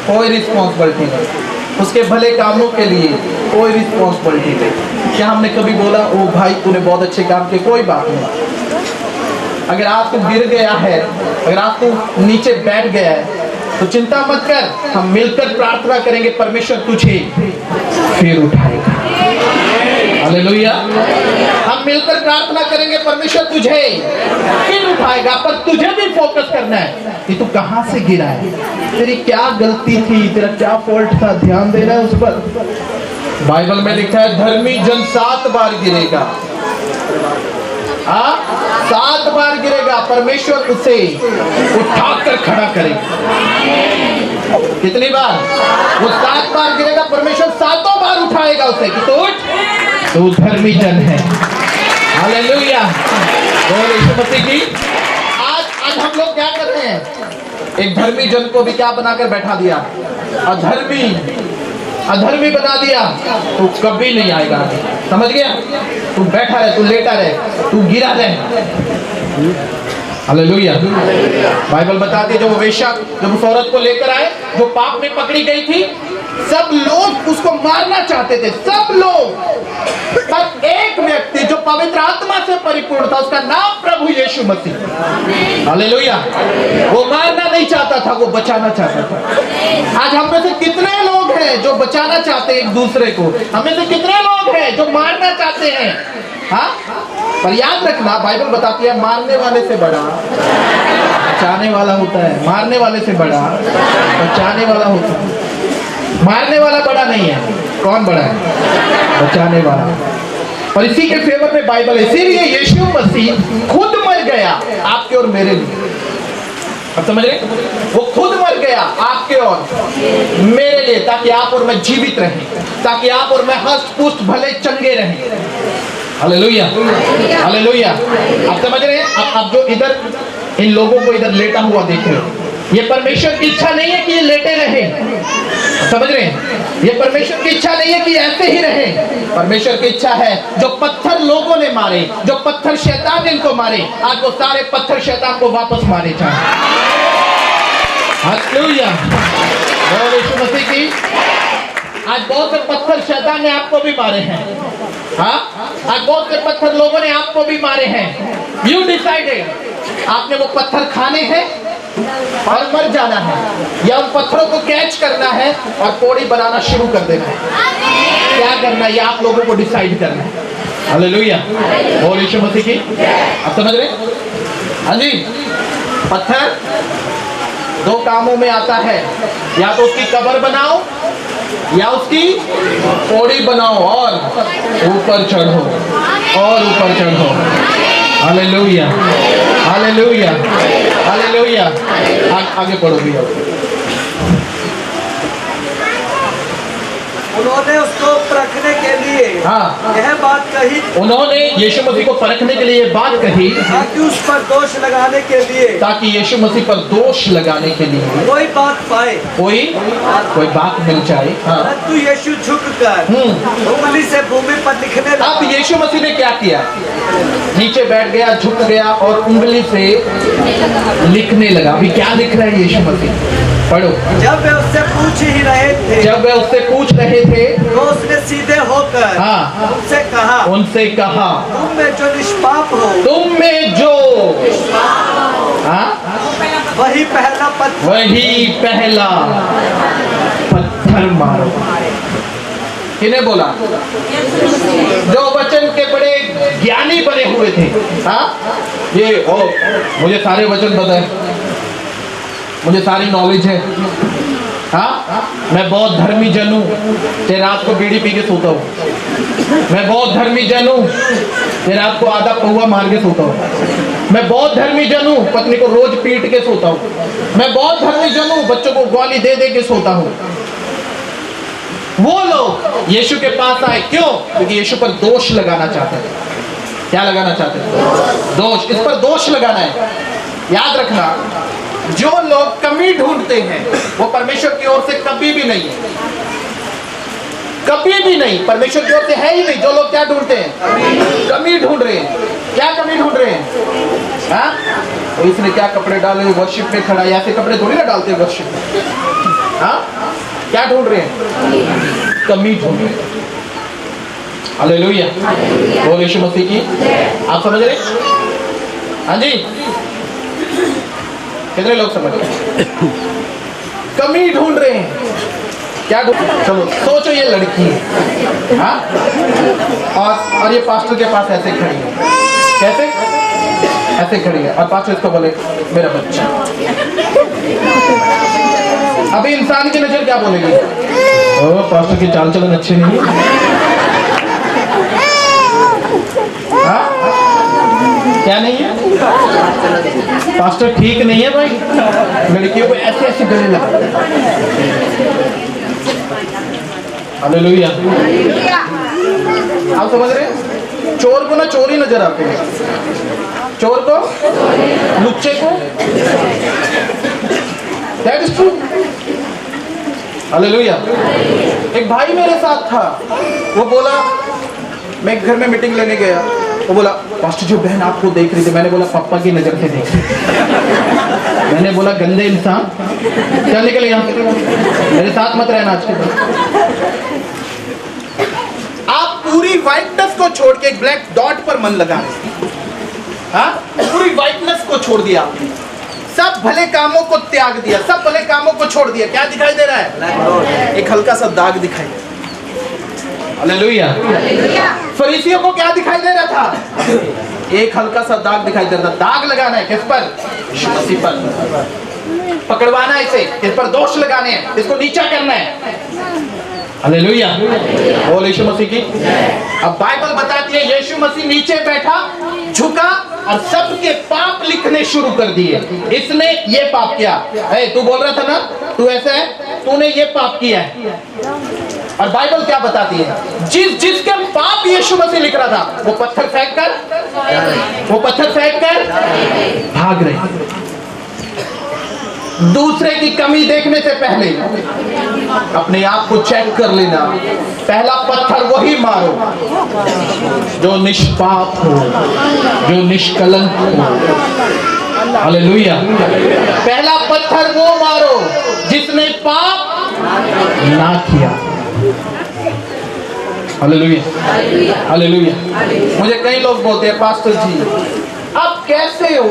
कोई रिस्पॉन्सिबिलिटी नहीं, उसके भले कामों के लिए कोई रिस्पॉन्सिबिलिटी नहीं। क्या हमने कभी बोला ओ भाई तूने बहुत अच्छे काम किए? कोई बात नहीं। अगर आज तू गिर गया है, अगर आज तू नीचे बैठ गया है, तो चिंता मत कर, हम मिलकर प्रार्थना करेंगे, परमेश्वर तुझे फिर उठाएगा। हालेलुया। हम मिलकर प्रार्थना करेंगे, परमेश्वर तुझे फिर उठाएगा, पर तुझे भी फोकस करना है कि तू कहां से गिरा है, तेरी क्या गलती थी, तेरा क्या फॉल्ट था, ध्यान देना है उस पर। बाइबल में लिखा है धर्मी जन 7 बार गिरेगा, 7 बार गिरेगा, परमेश्वर उसे उठाकर खड़ा करेगा। कितनी बार? वो 7 बार गिरेगा, परमेश्वर 7 बार उठाएगा उसे कि तू धर्मी जन है। हालेलुया, और यीशु मसीह की आज हम लोग क्या कर रहे हैं? एक धर्मी जन को भी क्या बनाकर बैठा दिया? अधर्मी बना दिया, तो कभी नहीं आएगा। समझ गया? तू बैठा रहे, तू लेटा रहे, तू गिरा रहे। हालेलुया। बाइबल बताती है जो वेश्या जब उस औरत को लेकर आए जो पाप में पकड़ी गई थी, सब लोग उसको मारना चाहते थे, सब लोग, पर एक व्यक्ति जो पवित्र आत्मा से परिपूर्ण था, उसका नाम प्रभु यीशु मसीह। हालेलुया। वो मारना नहीं चाहता था, वो बचाना चाहता था। आज हम में से कितने लोग हैं जो बचाना चाहते हैं एक दूसरे को? हमें से कितने लोग हैं जो मारना चाहते हैं? हाँ, पर याद रखना, बाइबल बताती है मारने वाले से बड़ा बचाने वाला होता है। मारने वाले से बड़ा बचाने वाला होता है। मारने वाला बड़ा नहीं है, कौन बड़ा है? बचाने वाला। और इसी के फेवर में बाइबल है, इसीलिए यीशु मसीह खुद मर गया आपके और मेरे लिए। अब समझ रहे? वो खुद मर गया आपके और मेरे लिए, ताकि आप और मैं जीवित रहें, ताकि आप और मैं हष्ट पुष्ट भले चंगे रहें। Hallelujah, hallelujah. आप समझ रहे हैं? अब जो इधर इन लोगों को इधर लेटा हुआ देख रहे हो, ये परमेश्वर की इच्छा नहीं है कि ये लेटे रहे। समझ रहे हैं? ये परमेश्वर की इच्छा नहीं है कि ऐसे ही रहे। परमेश्वर की इच्छा है जो पत्थर लोगों ने मारे, जो पत्थर शैतान ने इनको मारे, आज वो सारे पत्थर शैतान को वापस मारे जाएं। हालेलुया, यीशु मसीह की। आज बहुत से पत्थर शैतान ने आपको भी मारे हैं। हाँ, आज बहुत से पत्थर लोगों ने आपको भी मारे हैं। यू डिसाइडेड, आपने वो पत्थर खाने हैं और मर जाना है, या उन पत्थरों को कैच करना है और पौड़ी बनाना शुरू कर देना है। क्या करना है, ये आप लोगों को डिसाइड करना है। हालेलुया, बोल यीशु मसीह की। आप समझ रहे? हाँ जी। पत्थर 2 कामों में आता है, या तो उसकी कब्र बनाओ या उसकी पौड़ी बनाओ और ऊपर चढ़ो और ऊपर चढ़ो। Hallelujah, hallelujah, hallelujah. आगे पढ़ो भैया। उन्होंने उसको परखने के लिए हाँ, हाँ। यह बात कही उन्होंने यीशु मसीह को परखने के लिए ये बात कही ताकि उस पर दोष लगाने के लिए ताकि यीशु मसीह पर दोष लगाने के लिए कोई बात पाए। कोई बात मिल जाए। हाँ। परंतु यीशु झुककर उंगली से भूमि पर लिखने लगा। अब यीशु मसीह ने क्या किया? नीचे बैठ गया, झुक गया और उंगली से लिखने लगा। अभी क्या लिख रहा है यीशु मसीह? पढ़ो। जब वे उससे पूछ ही रहे थे तो उसने सीधे होकर हाँ। उनसे कहा तुम में जो निष्पाप हो, तुम में जो हाँ? वही पहला पत्थर मारो। किन्हें बोला? जो वचन के बड़े ज्ञानी बने हुए थे। हाँ? मुझे सारे वचन पता है, मुझे सारी नॉलेज है। हाँ? मैं बहुत धर्मी जन हूँ, ते रात को बीड़ी पी के सोता हूँ। मैं बहुत धर्मी जन हूँ, ते रात को आधा पौवा मार के सोता हूँ। मैं बहुत धर्मी जन हूँ, पत्नी को रोज पीट के सोता हूँ। मैं बहुत धर्मी जन हूँ, बच्चों को गाली दे दे के सोता हूँ। वो लोग यीशु के पास आए, क्यों? क्योंकि यीशु पर दोष लगाना चाहते थे। क्या लगाना चाहते थे? दोष। इस पर दोष लगाना है। याद रखना, जो लोग कमी ढूंढते हैं वो परमेश्वर की ओर से कभी भी नहीं है। कभी भी नहीं, परमेश्वर की ओर से है ही नहीं। जो लोग क्या ढूंढते हैं? कमी ढूंढ रहे हैं। क्या कमी ढूंढ रहे हैं? हाँ? तो इसने क्या कपड़े डाले, वर्शिप में खड़ा है, ऐसे कपड़े थोड़ी ना डालते वर्शिप में। हाँ? क्या ढूंढ रहे हैं? कमी ढूंढ रहे हैं। हालेलुया। बोल यीशु मसीह की। आप समझ रहे? हाँ जी, कितने लोग समझ रहे? कमी ढूंढ रहे हैं। क्या ढूंढ? चलो सोचो, ये लड़की है। हाँ? और ये पास्टर के पास ऐसे खड़ी है। कैसे? ऐसे खड़ी है और पास्टर इसको बोले मेरा बच्चा। अभी इंसान की नजर क्या बोलेगी? ओ, पास्टर की चाल चलन अच्छी नहीं है। हाँ? क्या नहीं है? पास्टर ठीक नहीं है भाई। लड़कियों को ऐसे ऐसे गले लगा। हालेलुया। आप समझ रहे हैं? चोर को ना चोरी नजर आते हैं, चोर को, लुच्चे को। That is true. हालेलुया। एक भाई मेरे साथ था, वो बोला, मैं घर में मीटिंग लेने गया, वो बोला पास्टर जो बहन आपको देख रही थी। मैंने बोला पापा की नजर से देख रही। मैंने बोला गंदे इंसान, क्या निकल यहाँ से, मेरे साथ मत रहना आज के बाद। आप पूरी व्हाइटनेस को छोड़ के एक ब्लैक डॉट पर मन लगा रहे। हाँ? पूरी व्हाइटनेस को छोड़ दिया, सब भले कामों को त्याग दिया, सब भले कामों को छोड़ दिया। क्या दिखाई दे रहा है? एक हल्का सा दाग दिखाई दे। हालेलुया। फरीसियों को क्या दिखाई दे रहा था? एक हल्का सा दाग दिखाई दे रहा था। दाग लगाना है किस पर? यीशु मसीह पर। पकड़वाना है इसे, इस पर दोष लगाने हैं, इसको नीचा करना है। हालेलुया। बोल यीशु मसीह की। अब बाइबल बताती है यीशु मसीह नीचे बैठा, झुका और सबके पाप लिखने शुरू कर दिए। इसने ये पाप किया। तू बोल रहा था ना, तू ऐसा है, तूने ये पाप किया है। और बाइबल क्या बताती है? जिसके पाप यीशु मसीह लिख रहा था, वो पत्थर फेंक कर भाग रहे। दूसरे की कमी देखने से पहले अपने आप को चेक कर लेना। पहला पत्थर वही मारो जो निष्पाप हो, जो निष्कलंक हो। हालेलुया। पहला पत्थर वो मारो जिसने पाप ना किया। हालेलुया। हालेलुया। मुझे कई लोग बोलते हैं पास्टर जी आप कैसे हो,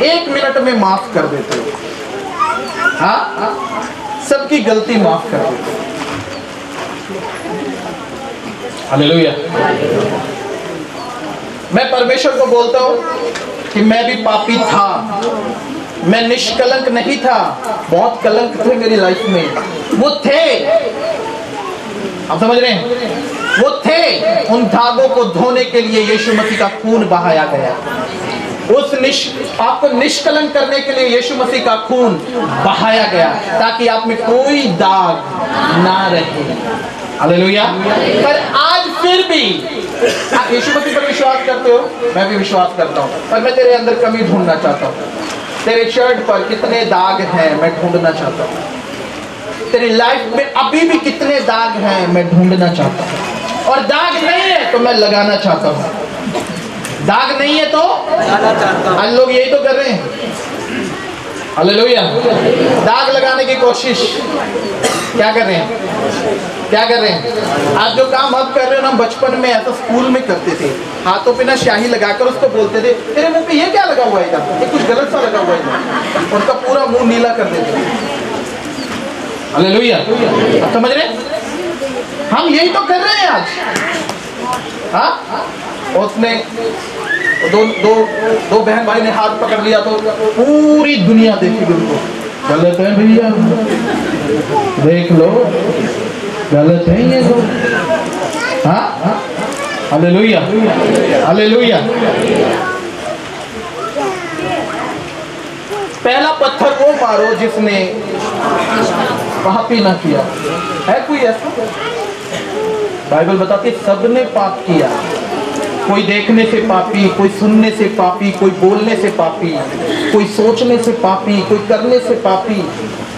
1 मिनट में माफ कर देते हो। हाँ? सबकी गलती माफ कर देते हो। हालेलुया। मैं परमेश्वर को बोलता हूं कि मैं भी पापी था, मैं निष्कलंक नहीं था, बहुत कलंक थे मेरी लाइफ में। वो थे, आप समझ रहे हैं? वो थे। उन धागों को धोने के लिए यीशु मसीह का खून बहाया गया। आपको निष्कलंक करने के लिए यीशु मसीह का खून बहाया गया ताकि आप में कोई दाग ना रहे। हालेलुया। पर आज फिर भी आप यीशु मसीह पर विश्वास करते हो, मैं भी विश्वास करता हूँ, पर मैं तेरे अंदर कमी ढूंढना चाहता हूँ। तेरे शर्ट पर कितने दाग हैं मैं ढूंढना चाहता हूँ। तेरी लाइफ में अभी भी कितने दाग हैं मैं ढूंढना चाहता हूँ। और दाग नहीं है तो मैं लगाना चाहता हूँ। दाग नहीं है तो आज लोग यही तो कर रहे हैं। हालेलुया। दाग लगाने की कोशिश क्या कर रहे हैं, क्या कर रहे हैं? आप जो काम अब कर रहे हो ना, बचपन में ऐसा स्कूल में करते थे, हाथों पे ना स्याही लगाकर उसको बोलते थे तेरे मुंह पे ये क्या लगा हुआ है इधर, ये कुछ गलत सा लगा हुआ है, और उसका पूरा मुंह नीला कर देते थे। हालेलुया। आप समझ रहे हैं? हम यही तो कर रहे हैं आज। हाँ, उसने दो बहन भाई ने हाथ पकड़ लिया तो पूरी दुनिया देखेगी उनको, गलत है भैया, देख लो गलत है ये तो। हाँ, हालेलुया, हालेलुया। पहला पत्थर वो मारो जिसने पाप ही ना किया। है कोई ऐसा? बाइबल बताती है सबने पाप किया। कोई देखने से पापी, कोई सुनने से पापी, कोई बोलने से पापी, कोई सोचने से पापी, कोई करने से पापी।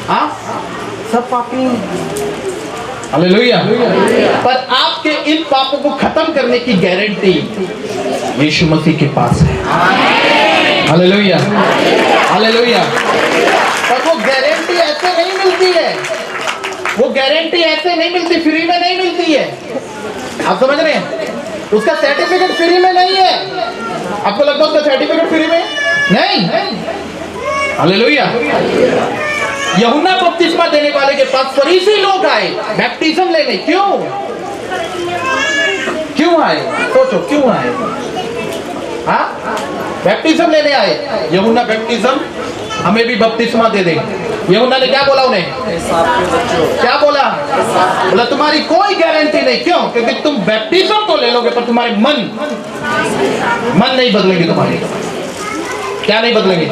हाँ, सब पापी। हालेलुया। पर आपके इन पापों को खत्म करने की गारंटी यीशु मसीह के पास है। Hallelujah, hallelujah. पर वो गारंटी ऐसे नहीं मिलती है, वो गारंटी ऐसे नहीं मिलती, फ्री में नहीं मिलती है। आप समझ रहे हैं? उसका सर्टिफिकेट फ्री में नहीं है। आपको लगता है उसका सर्टिफिकेट फ्री में नहीं? हालेलुया। यूहन्ना बपतिस्मा देने वाले के पास फरीसी लोग आए बैप्टिज्म लेने। क्यों आए? सोचो क्यों आए? हाँ, बैप्टिज्म लेने आए। यूहन्ना बैप्टिज्म हमें भी बपतिस्मा दे दे। यूहन्ना ने क्या बोला उन्हें? क्या बोला? बोला तुम्हारी कोई गारंटी नहीं। क्यों? क्योंकि तुम बैप्टिज्म तो ले लोगे पर तुम्हारे मन नहीं बदलेगी। तुम्हारी क्या नहीं बदलेंगे?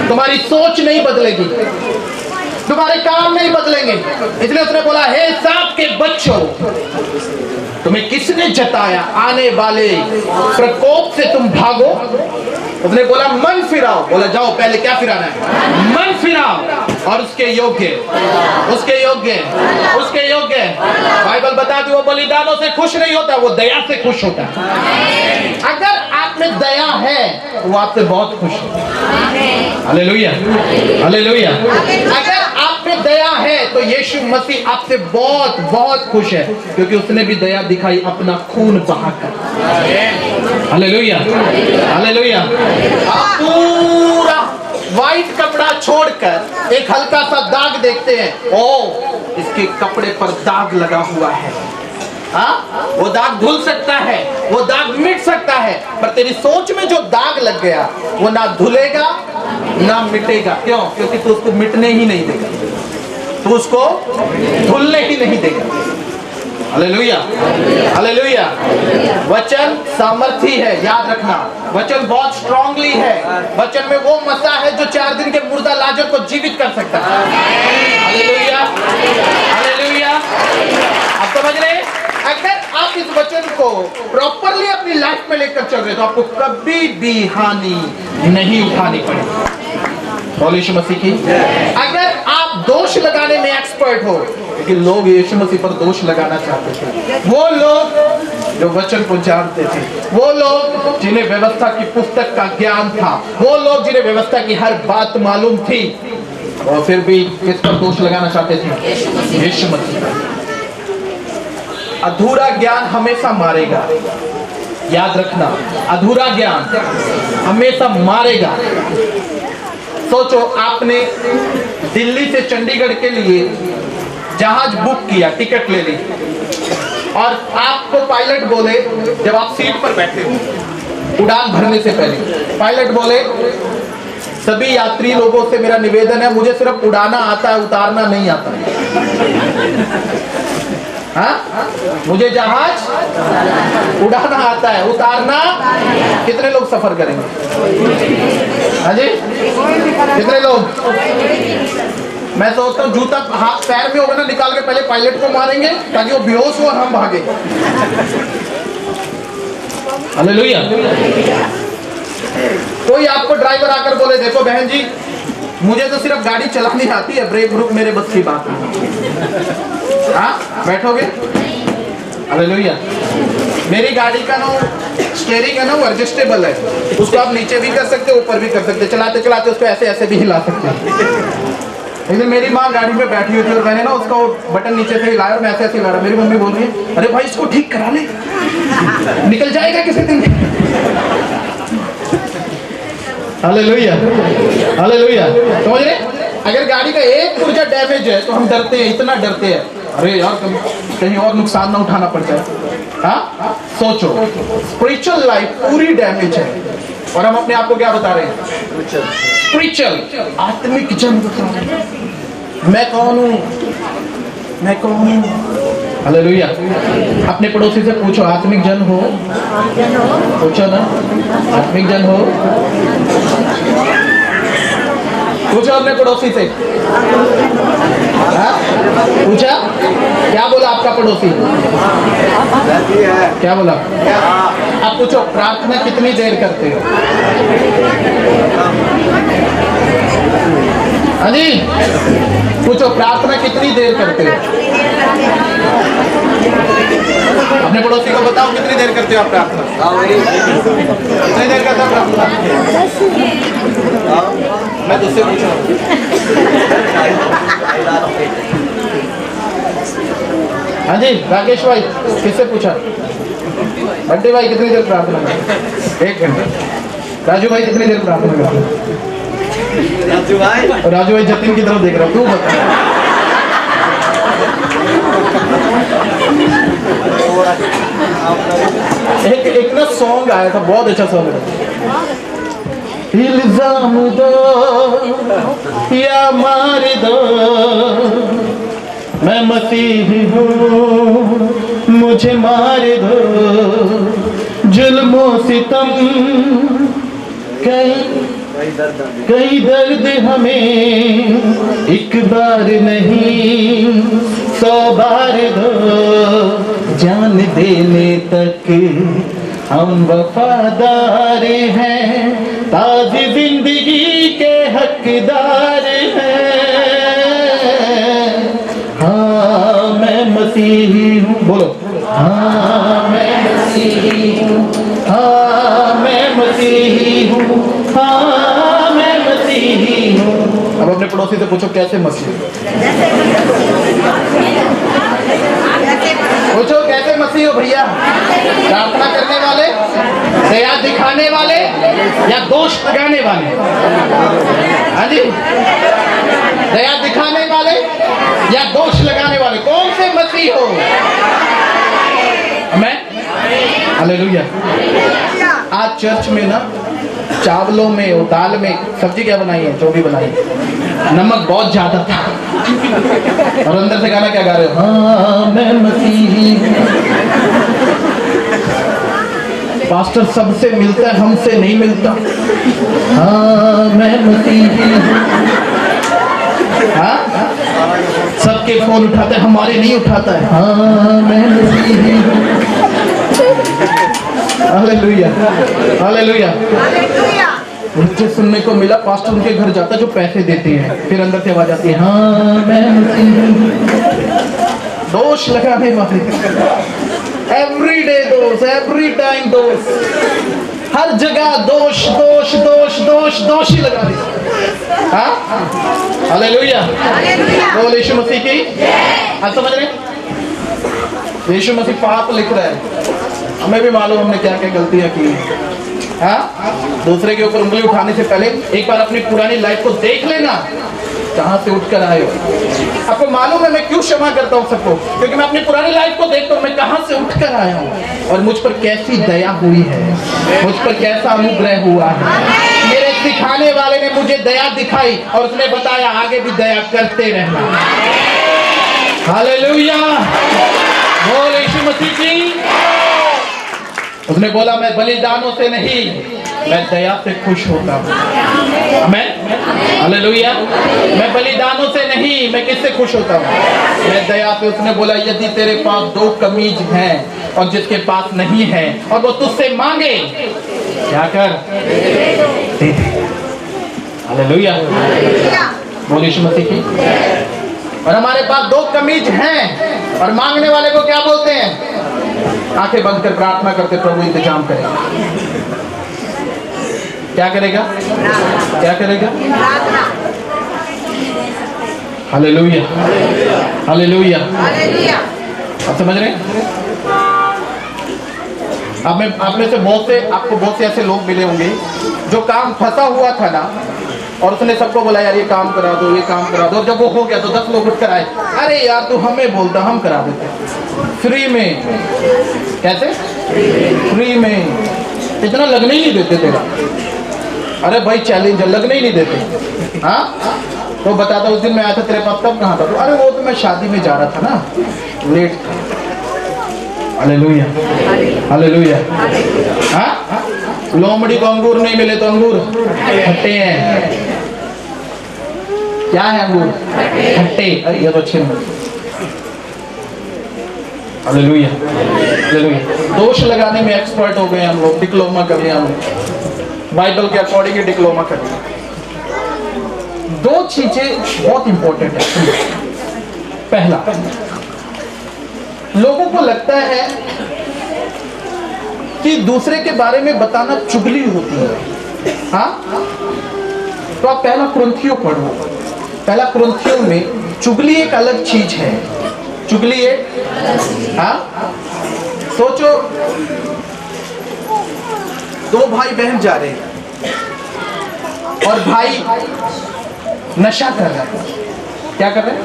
तुम्हारी सोच नहीं बदलेगी, तुम्हारे काम नहीं बदलेंगे। इसलिए उसने बोला हे सांप के बच्चों, तुम्हें किसने जताया आने वाले प्रकोप से तुम भागो? उसने बोला मन फिराओ। बोला जाओ पहले क्या फिराना है? मन फिराओ और उसके योग्य, उसके योग्य, उसके योग्य। बाइबल बताती है वो बलिदानों से खुश नहीं होता, वो दया से खुश होता है। अगर आप में दया है तो वो आपसे बहुत खुश है। Hallelujah, hallelujah. अगर आप में दया है तो यीशु मसीह आपसे बहुत बहुत खुश है, क्योंकि उसने भी दया दिखाई अपना खून बहाकर। Hallelujah, hallelujah. आप पूरा व्हाइट कपड़ा छोड़कर एक हल्का सा दाग देखते हैं, ओ इसके कपड़े पर दाग लगा हुआ है। हाँ, वो दाग धुल सकता है, वो दाग मिट सकता है, पर तेरी सोच में जो दाग लग गया वो ना धुलेगा ना मिटेगा। क्यों? क्योंकि तू उसको मिटने ही नहीं देगा, तू उसको धुलने ही नहीं देगा। Hallelujah, hallelujah. वचन सामर्थी है, याद रखना। वचन बहुत स्ट्रांगली है। वचन में वो मसा है जो 4 दिन के मुर्दा लाजर को जीवित कर सकता है। Hallelujah, hallelujah. आप समझ रहे हैं? अगर आप इस वचन को प्रॉपरली अपनी लाइफ में लेकर चल रहे तो आपको कभी भी हानि नहीं उठानी पड़ेगी। यीशु मसीह की। अगर आप दोष लगाने में एक्सपर्ट हो, कि लोग यीशु मसीह पर दोष लगाना चाहते थे, वो लोग जो वचन को जानते थे, वो लोग जिन्हें व्यवस्था की पुस्तक का ज्ञान था, वो लोग जिन्हें व्यवस्था की हर बात मालूम थी, और फिर भी किस पर दोष लगाना चाहते थे? यीशु मसीह। अधूरा ज्ञान हमेशा मारेगा, याद रखना। अधूरा ज्ञान हमेशा मारेगा। सोचो, आपने दिल्ली से चंडीगढ़ के लिए जहाज बुक किया, टिकट ले ली, और आपको पायलट बोले, जब आप सीट पर बैठे हो उड़ान भरने से पहले, पायलट बोले सभी यात्री लोगों से मेरा निवेदन है, मुझे सिर्फ उड़ाना आता है, उतारना नहीं आता है। हाँ, मुझे जहाज उड़ाना आता है, उतारना। कितने लोग सफर करेंगे? हाँ जी, कितने लोग? मैं सोचता हूँ जूता हाथ पैर में होगा ना, निकाल के पहले पायलट को मारेंगे ताकि वो बेहोश हो और हम भागे। हालेलुया। कोई आपको ड्राइवर आकर बोले देखो बहन जी मुझे तो सिर्फ गाड़ी चलानी आती है, ब्रेक ब्रुक मेरे बस की बात नहीं। हाँ बैठोगे? हालेलुया। मेरी गाड़ी का ना स्टीयरिंग है ना वो एडजस्टेबल है, उसको आप नीचे भी कर सकते हो ऊपर भी कर सकते हो, चलाते चलाते उसको ऐसे ऐसे भी हिला सकते हो। लेकिन मेरी माँ गाड़ी में बैठी हुई थी और मैंने ना उसका बटन नीचे से हिलाया और मैं ऐसे ऐसे हिला रहा, मेरी मम्मी बोल रही है अरे भाई इसको ठीक करा ले निकल जाएगा किसी दिन। Hallelujah hallelujah. समझ रहे? अगर गाड़ी का एक पुर्जा डैमेज है तो हम डरते हैं, इतना डरते हैं अरे यार कहीं और नुकसान ना उठाना पड़ जाए। हाँ सोचो स्पिरिचुअल लाइफ पूरी डैमेज है और हम अपने आप को क्या बता रहे हैं? स्पिरिचुअल आत्मिक जन बता रहे हैं। मैं कौन हूँ? मैं कौन हूँ? हालेलुया। अपने पड़ोसी से पूछो आत्मिक जन हो? पूछो ना आत्मिक जन हो? पूछो अपने पड़ोसी से। पूछा? क्या बोला आपका पड़ोसी? क्या बोला? आप पूछो प्रार्थना कितनी देर करते हो? हाँ जी पूछो प्रार्थना कितनी देर करते हो? अपने पड़ोसी को बताओ कितनी देर करते हो आप प्रार्थना? कितनी देर करते हो प्रार्थना? मैं तुझसे पूछ रहा हूँ। हाँ जी राकेश भाई किससे पूछा? बंटी भाई कितनी देर प्रार्थना करते? 1 घंटे। राजू भाई कितनी देर प्रार्थना करते? राजू भाई जतिन की तरफ देख रहा हूँ, तू बता। एक ना सॉन्ग आया था बहुत अच्छा सॉन्ग है, इल्जाम दो या मार दो मैं मसीही हूँ मुझे मार दो, जुल्मों सितम कई दर्द हमें एक बार नहीं 100 बार दो, जान देने तक हम वफादार हैं, ताज़ी जिंदगी के हकदार हैं। हाँ मैं मसीही हूँ, बोलो हाँ मैं मसीही हूँ, हाँ मैं मसीही हूँ, हाँ मैं मसीही हूँ। अब अपने पड़ोसी से पूछो कैसे मसीही? पूछो कैसे मसीह हो भैया? प्रार्थना करने वाले, दया दिखाने वाले या दोष लगाने वाले? हाँ जी दया दिखाने वाले या दोष लगाने वाले? कौन से मसीह हो? मैं हालेलुया। आज चर्च में ना चावलों में और दाल में सब्जी क्या बनाई है? जो भी बनाई नमक बहुत ज्यादा था और अंदर से गाना क्या गा रहे हो? हाँ मैं मसीही। पास्टर सबसे मिलता है हमसे नहीं मिलता। हाँ मैं मसीही। हाँ सबके फोन उठाता है हमारे नहीं उठाता है। हाँ मैं मसीही। Hallelujah hallelujah. मुझे सुनने को मिला पास्टर उनके घर जाता जो पैसे देते हैं, फिर अंदर से आवाज आती है हाँ मैं दोष लगाने वाले। एवरी डे दोष, एवरी टाइम दोष, हर जगह दोष दोष दोष दोष दोष ही लगा रहे। हाँ हालेलुया बोल यीशु मसीह की। आज समझ रहे? यीशु मसीह पाप लिख रहा है, हमें भी मालूम हमने क्या क्या गलतियां की। हाँ दूसरे के ऊपर उंगली उठाने से पहले एक बार अपनी पुरानी लाइफ को देख लेना, कहां से उठकर आए हो। आपको मालूम है मैं क्यों क्षमा करता हूं सबको? क्योंकि मैं अपनी पुरानी लाइफ को देखता हूं मैं कहां से उठकर आया हूं और मुझ पर कैसी दया हुई है, मुझ पर कैसा अनुग्रह हुआ है। मेरे सिखाने वाले ने मुझे दया दिखाई और उसने बताया आगे भी दया करते रहना। हालेलुया बोल यीशु मसीह की। उसने बोला मैं बलिदानों से नहीं मैं दया से खुश होता हूँ। मैं हालेलुया मैं बलिदानों से नहीं मैं किससे खुश होता हूँ? मैं दया पे। उसने बोला यदि तेरे पास 2 कमीज हैं और जिसके पास नहीं है और वो तुझसे मांगे, क्या कर? दे दे। हालेलुया। बोलिए यीशु मसीह की। और हमारे पास 2 कमीज हैं और मांगने वाले को क्या बोलते हैं? आंखें बंद कर प्रार्थना करते, प्रभु इंतजाम करेगा। क्या करेगा? क्या करेगा? Hallelujah, hallelujah. आप समझ रहे हैं? आप में से आपको बहुत से ऐसे लोग मिले होंगे जो काम फंसा हुआ था ना, और उसने सबको बोला यार ये काम करा दो, ये काम करा दो। जब वो हो गया तो 10 लोग उठ कर आए, अरे यार तू हमें बोलता, हम करा देते फ्री में। कैसे फ्री में? इतना लगने ही नहीं देते तेरा। अरे भाई चैलेंज लगने ही नहीं देते। हाँ तो बताता, उस दिन मैं आया था तेरे पास, तब कहाँ था? तो अरे वो तो मैं शादी में जा रहा था ना, लेट था। Hallelujah, hallelujah. हाँ लोमड़ी को अंगूर नहीं मिले तो अंगूर खट्टे हैं। क्या है अंगूर? खट्टे। अरे ये तो अच्छे हैं। Hallelujah, hallelujah. दोष लगाने में एक्सपर्ट हो गए हम लोग, डिप्लोमा कर लिया हम लोग, बाइबल के अकॉर्डिंग डिप्लोमा कर लिया। 2 चीजें बहुत इंपॉर्टेंट है। पहला, लोगों को लगता है कि दूसरे के बारे में बताना चुगली होती है। हाँ तो आप पहला कुरिन्थियों पढ़ो। पहला कुरिन्थियों में चुगली एक अलग चीज है। चुगली एक, हाँ सोचो 2 भाई बहन जा रहे हैं और भाई नशा कर रहा है। क्या कर रहे हैं?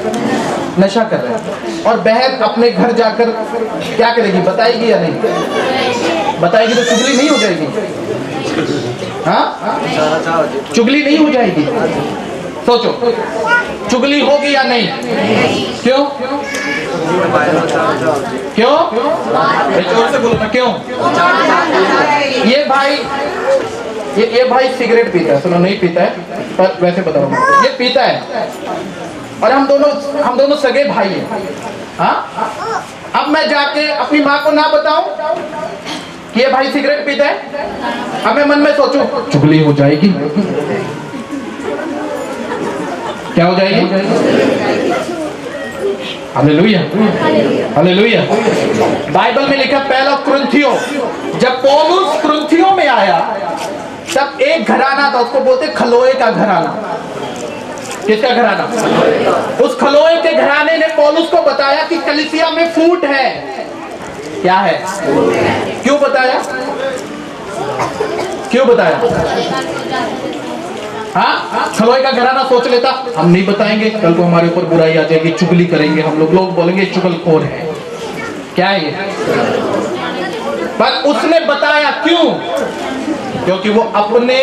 नशा कर रहे हैं। और बहन अपने घर जाकर क्या करेगी? बताएगी या नहीं? बताएगी तो चुगली नहीं हो जाएगी? हाँ चुगली नहीं हो जाएगी? सोचो चुगली होगी या नहीं? क्यों? क्यों? जोर से बोलो ना, क्यों? ये भाई सिगरेट पीता है। सुनो, नहीं पीता है पर वैसे बताओ, ये पीता है और हम दोनों सगे भाई हैं। हाँ अब मैं जाके अपनी माँ को ना बताऊं कि ये भाई सिगरेट पीता है, अब मैं मन में सोचूं चुगली हो जाएगी। क्या हो जाएगी? Hallelujah, hallelujah. बाइबल में लिखा पहला कुरिन्थियों, जब पौलुस कुरिन्थियों में आया तब एक घराना था, उसको बोलते खलोए का घराना। किसका घराना? उस खलोए के घराने ने पौलुस को बताया कि कलीसिया में फूट है। क्या है? क्यों बताया? क्यों बताया? हाँ खलोए का घराना सोच लेता हम नहीं बताएंगे, कल को हमारे ऊपर बुराई आ जाएगी, चुगली करेंगे हम लोग बोलेंगे चुगलखोर है। क्या है ये? पर उसने बताया। क्यों? क्योंकि वो अपने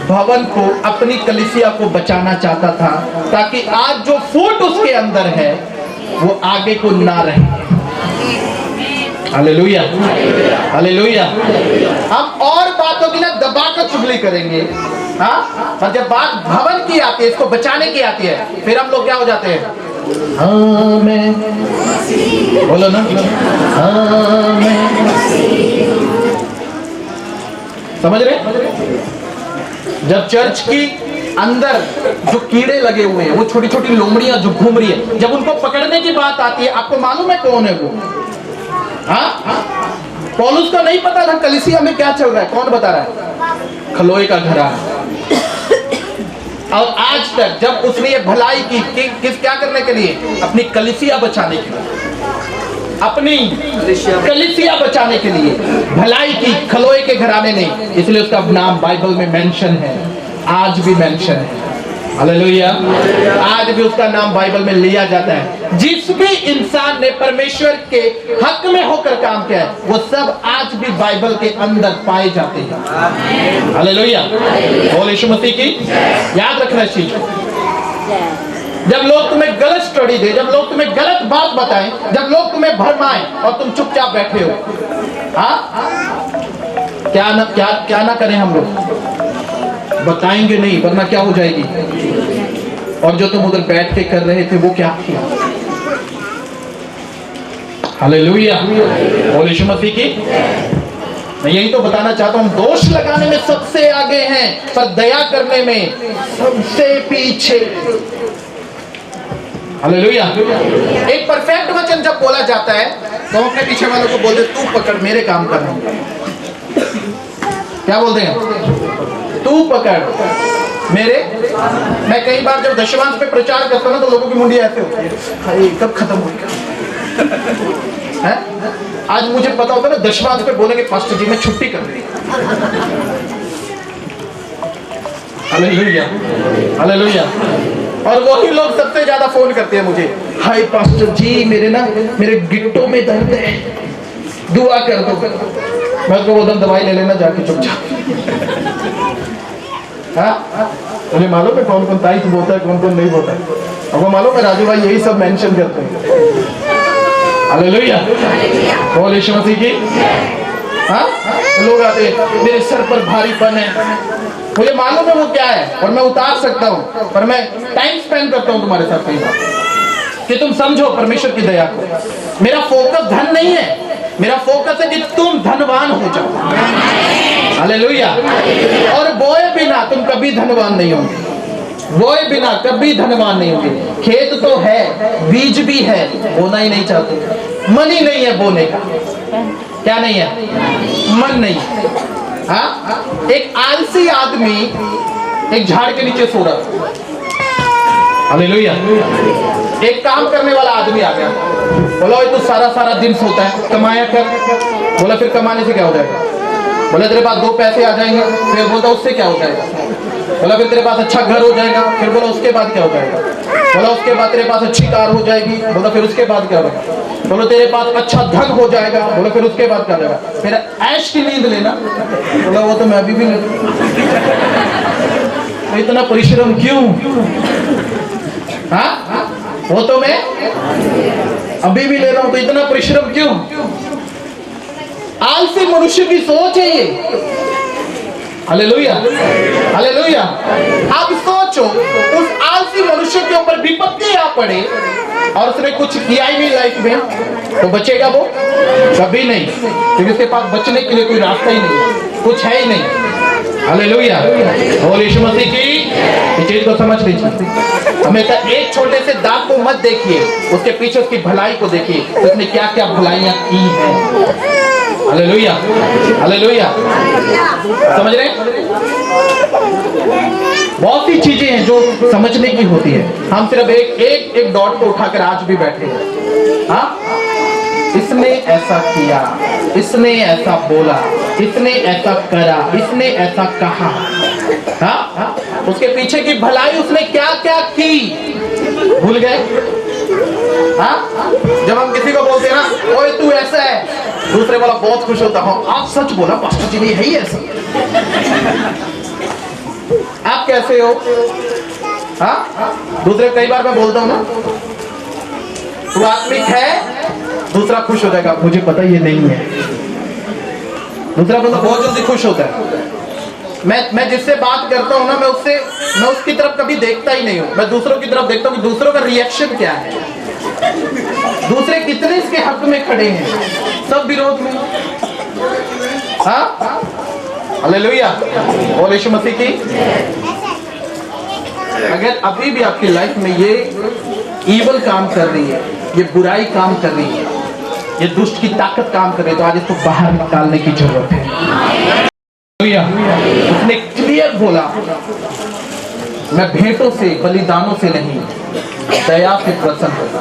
भवन को, अपनी कलीसिया को बचाना चाहता था, ताकि आज जो फूट उसके अंदर है वो आगे को ना रहे। Hallelujah, hallelujah. हम और बातों की ना दबा कर चुगली करेंगे, हाँ, और जब बात भवन की आती है, इसको बचाने की आती है, फिर हम लोग क्या हो जाते हैं? हाँ मैं, बोलो ना, हाँ मैं। समझ रहे? जब चर्च की अंदर जो कीड़े लगे हुए हैं, वो छोटी छोटी लोमड़ियां जो घूम रही है, जब उनको पकड़ने की बात आती है, आपको मालूम है कौन है वो? हाँ पौलुस को नहीं पता था कलीसिया में क्या चल रहा है। कौन बता रहा है? खलोए का घराना। और आज तक जब उसने ये भलाई की किस क्या करने के लिए? अपनी कलीसिया बचाने के लिए, अपनी कलीसिया बचाने के लिए भलाई की खलोए के घराने ने, इसलिए उसका नाम बाइबल में मेंशन है, आज भी मेंशन है। हालेलुया। आज भी उसका नाम बाइबल में लिया जाता है। जिस भी इंसान ने परमेश्वर के हक में होकर काम किया है, वो सब आज भी बाइबल के अंदर पाए जाते हैं। हालेलुया। बोल यीशु मसीह की। याद रखना इस चीज को। जब लोग तुम्हें गलत स्टडी दे, जब लोग तुम्हें गलत बात बताएं, जब लोग तुम्हें भरमाएं और तुम चुपचाप बैठे हो, हाँ क्या ना करें हम लोग? बताएंगे नहीं, वरना क्या हो जाएगी? और जो तुम उधर बैठ के कर रहे थे वो क्या किया? हालेलुया, बोल यीशु मसीह की। मैं यही तो बताना चाहता हूँ, दोष लगाने में सबसे आगे हैं, पर दया करने में सबसे पीछे। हालेलुया। एक परफेक्ट वचन जब बोला जाता है तो हम अपने पीछे वालों को बोलते तू पकड़, मेरे काम करना। क्या बोलते हैं? तू पकड़ मेरे। मैं कई बार जब दशमांश पे प्रचार करता हूँ ना तो लोगों की मुंडी ऐसे होती है, कब खत्म होगा। आज मुझे पता होता है ना, दशमांश पे बोलेंगे पास्टर जी मैं छुट्टी कर रही हूं। Hallelujah, hallelujah. और वही लोग सबसे ज्यादा फोन करते हैं मुझे, हाय पास्टर जी मेरे गिट्टों में दर्द है, दुआ कर दो। मैं उसको बोलता हूं दवाई ले लेना जाके चुपचाप। हाँ, मुझे मालूम है कौन कौन तारीफ बोलता है, कौन कौन नहीं बोलता है। आपको मालूम है राजू भाई यही सब मेंशन करते हैं। हालेलुया, बोल यीशु मसीह की। हाँ, लोग आते हैं मेरे सर पर भारीपन है, मुझे मालूम है वो क्या है और मैं उतार सकता हूँ, पर मैं टाइम स्पेंड करता हूँ तुम्हारे साथ कई बार कि तुम समझो परमेश्वर की दया को। मेरा फोकस धन नहीं है, मेरा फोकस है कि तुम धनवान हो जाओ। हालेलुया। और बोए बिना तुम कभी धनवान नहीं होंगे, बोए बिना कभी धनवान नहीं होंगे। खेत तो है, बीज भी है, बोना ही नहीं चाहते, मन ही नहीं है बोने का। क्या नहीं है? मन नहीं। हाँ, एक आलसी आदमी एक झाड़ के नीचे सो रहा था। हालेलुया। एक काम करने वाला आदमी आ गया, बोला ये तो सारा दिन सोता है, कमाया कर। बोला फिर कमाने से क्या हो जाएगा? बोला तेरे पास 2 पैसे आ जाएंगे। फिर बोलता उससे क्या हो जाएगा? बोला फिर तेरे पास अच्छा घर हो जाएगा। फिर बोला उसके बाद क्या हो जाएगा? बोला उसके बाद तेरे पास अच्छी कार हो जाएगी। बोला फिर उसके बाद क्या होगा? बोला तेरे पास अच्छा धन हो जाएगा। बोला फिर उसके बाद क्या होगा? फिर ऐश की नींद लेना। बोला वो तो मैं अभी भी तो इतना परिश्रम क्यों? हाँ, वो तो मैं अभी भी ले रहा हूं, तो इतना परिश्रम क्यों? आलसी मनुष्य की सोच है ये। Hallelujah, hallelujah. अब सोचो उस आलसी मनुष्य के ऊपर विपत्ति आ पड़े और उसने कुछ किया ही नहीं लाइफ में, तो बचेगा वो? कभी नहीं, क्योंकि उसके पास बचने के लिए कोई रास्ता ही नहीं, कुछ है ही नहीं। हालेलुया, बोल यीशु मसीह की। इस चीज को समझ लीजिए। हमेशा एक छोटे से दाग को मत देखिए, उसके पीछे उसकी भलाई को देखिए, उसने क्या क्या भलाइयां की हैं। Hallelujah, hallelujah. समझ रहे? बहुत सी चीजें हैं जो समझने की होती है। हम सिर्फ एक डॉट को उठाकर आज भी बैठे हैं। हाँ, इसने ऐसा किया, इसने ऐसा बोला, इसने ऐसा करा, इसने ऐसा कहा। हाँ, उसके पीछे की भलाई उसने क्या क्या की भूल गए। हाँ, जब हम किसी को बोलते हैं ना ओए तू ऐसा है, दूसरे वाला बहुत खुश होता हूँ, आप सच बोला पास्टर जी ने है ही ऐसा। आप कैसे हो? हाँ, दूसरे कई बार मैं बोलता हूँ ना तू आत्मिक है, दूसरा खुश हो जाएगा, मुझे पता ये नहीं है। दूसरा बंदा बहुत जल्दी खुश होता है। मैं जिससे बात करता हूँ ना, मैं उसकी तरफ कभी देखता ही नहीं हूँ, मैं दूसरों की तरफ देखता हूँ कि दूसरों का रिएक्शन क्या है, दूसरे कितने इसके हक में खड़े हैं, सब विरोध में। हाँ, हालेलुया, बोल यीशु मसीह की। अगर अभी भी आपकी लाइफ में ये ईवल काम कर रही है, ये बुराई काम कर रही है, ये दुष्ट की ताकत काम कर रही है, तो आज इसको बाहर निकालने की जरूरत है। उसने क्लियर बोला, मैं भेंटों से बलिदानों से नहीं, दया से प्रसन्न होता।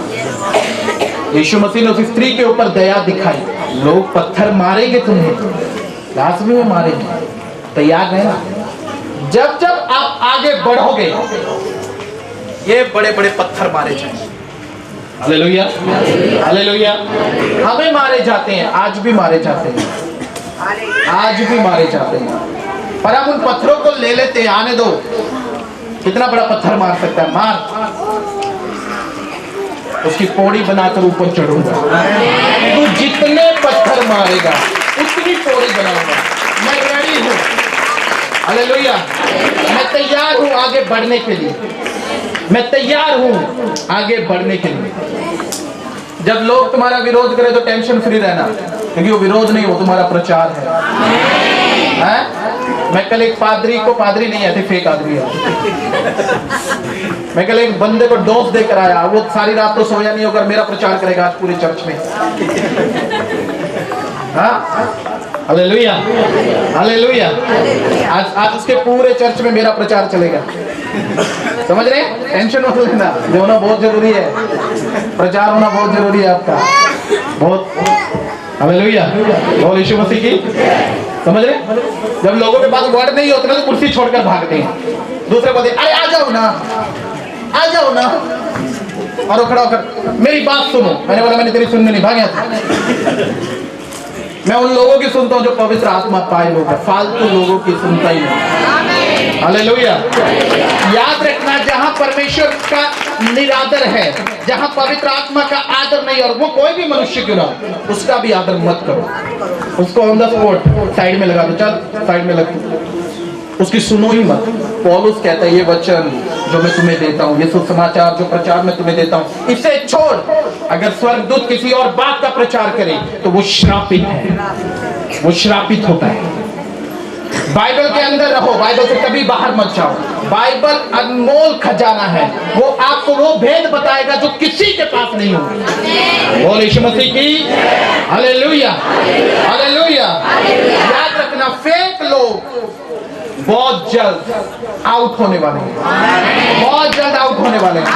यीशु मसीह ने उस स्त्री के ऊपर दया दिखाई। लोग पत्थर मारेंगे तुम्हें, लाजमी में मारेंगे, तैयार है ना? जब जब आप आगे बढ़ोगे ये बड़े बड़े पत्थर मारे जाएंगे। Hallelujah, hallelujah. हमें मारे जाते हैं, आज भी मारे जाते हैं, आज भी मारे जाते हैं, पर हम उन पत्थरों को ले लेते हैं। आने दो, कितना बड़ा पत्थर मार सकता है, मार। उसकी पौड़ी बनाकर ऊपर चढ़ूंगा, तू जितने पत्थर मारेगा उतनी पौड़ी बनाऊंगा। मैं रेडी हूँ। हालेलुया, मैं तैयार हूँ आगे बढ़ने के लिए, मैं तैयार हूँ आगे बढ़ने के लिए। जब लोग तुम्हारा विरोध करें तो टेंशन फ्री रहना, क्योंकि वो विरोध नहीं, वो तुम्हारा प्रचार है? मैं कल एक पादरी को, पादरी नहीं आते, फेक आदमी है, मैं कल एक बंदे को डोज देकर आया, वो सारी रात तो सोया नहीं होकर मेरा प्रचार करेगा आज पूरे चर्च में। Hallelujah, hallelujah. आज उसके पूरे चर्च में मेरा प्रचार चलेगा। समझ रहे? टेंशन मत लेना, ये होना बहुत जरूरी है, प्रचार होना बहुत जरूरी है आपका, बहुत। हालेलुया, बोल यीशु मसीह की। समझ रहे? जब लोगों के पास वर्ड नहीं होते ना तो कुर्सी छोड़कर भागते हैं, दूसरे बोलते अरे आ जाओ ना, आ जाओ ना, और वो खड़ा होकर मेरी बात सुनो। मैंने बोला मैंने तेरी सुननी नहीं, भाग यहाँ से। मैं उन लोगों की सुनता हूँ जो पवित्र आत्मा पाए लोग हैं, फालतू लोगों की सुनता ही नहीं। हालेलुया। याद रखना, जहां परमेश्वर का निरादर है, जहां पवित्र आत्मा का आदर नहीं, और वो कोई भी मनुष्य क्यों ना, उसका भी आदर मत करो। उसको ऑन द स्पॉट साइड में लगा दो, चल साइड में लग, उसकी सुनो ही मत। पौलुस कहता है ये वचन जो मैं तुम्हें देता हूँ, ये सुसमाचार जो प्रचार मैं तुम्हें देता हूँ, इसे छोड़। अगर स्वर्गदूत किसी और बात का प्रचार करे तो वो श्रापित है, वो श्रापित होता है। बाइबल के अंदर रहो, बाइबल से कभी बाहर मत जाओ। बाइबल अनमोल खजाना है, वो आपको वो भेद बताएगा जो किसी के पास नहीं होगा। बोल यीशु मसीह की हालेलुया, हालेलुया। याद रखना, फेक लोग बहुत जल्द आउट होने वाले हैं, बहुत जल्द आउट होने वाले हैं।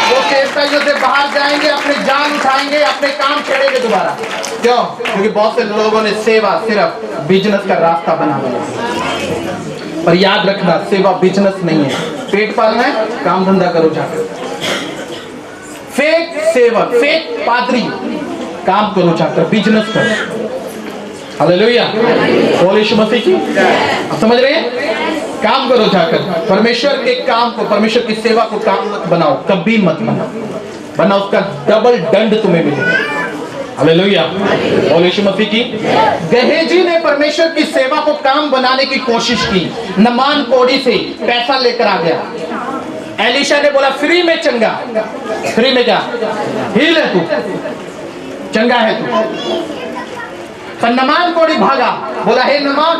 वो सेवकाइयों से बाहर जाएंगे, अपने जान उठाएंगे, अपने काम छेड़ेंगे दोबारा। क्यों? क्योंकि बहुत से लोगों ने सेवा सिर्फ बिजनेस का रास्ता बना लिया। पर याद रखना, सेवा बिजनेस नहीं है। पेट पालना है, काम धंधा करो जाकर। फेक सेवक, फेक पादरी, काम करो जाकर, बिजनेस करो। हालेलुया, बोल यीशु मसीह की। समझ रहे हैं? काम करो जाकर, परमेश्वर के काम को, परमेश्वर की सेवा को काम मत बनाओ, कभी मत बनाओ, वरना उसका डबल दंड तुम्हें मिलेगा। हालेलुया, बोल यीशु मसीह की। गेहजी ने परमेश्वर की सेवा को काम बनाने की कोशिश की, नमान कोड़ी से पैसा लेकर आ गया। एलीशा ने बोला फ्री में चंगा, फ्री में क्या, हील है तू, चंगा है तू। पर नमान कोड़ी भागा, बोला हे नमान,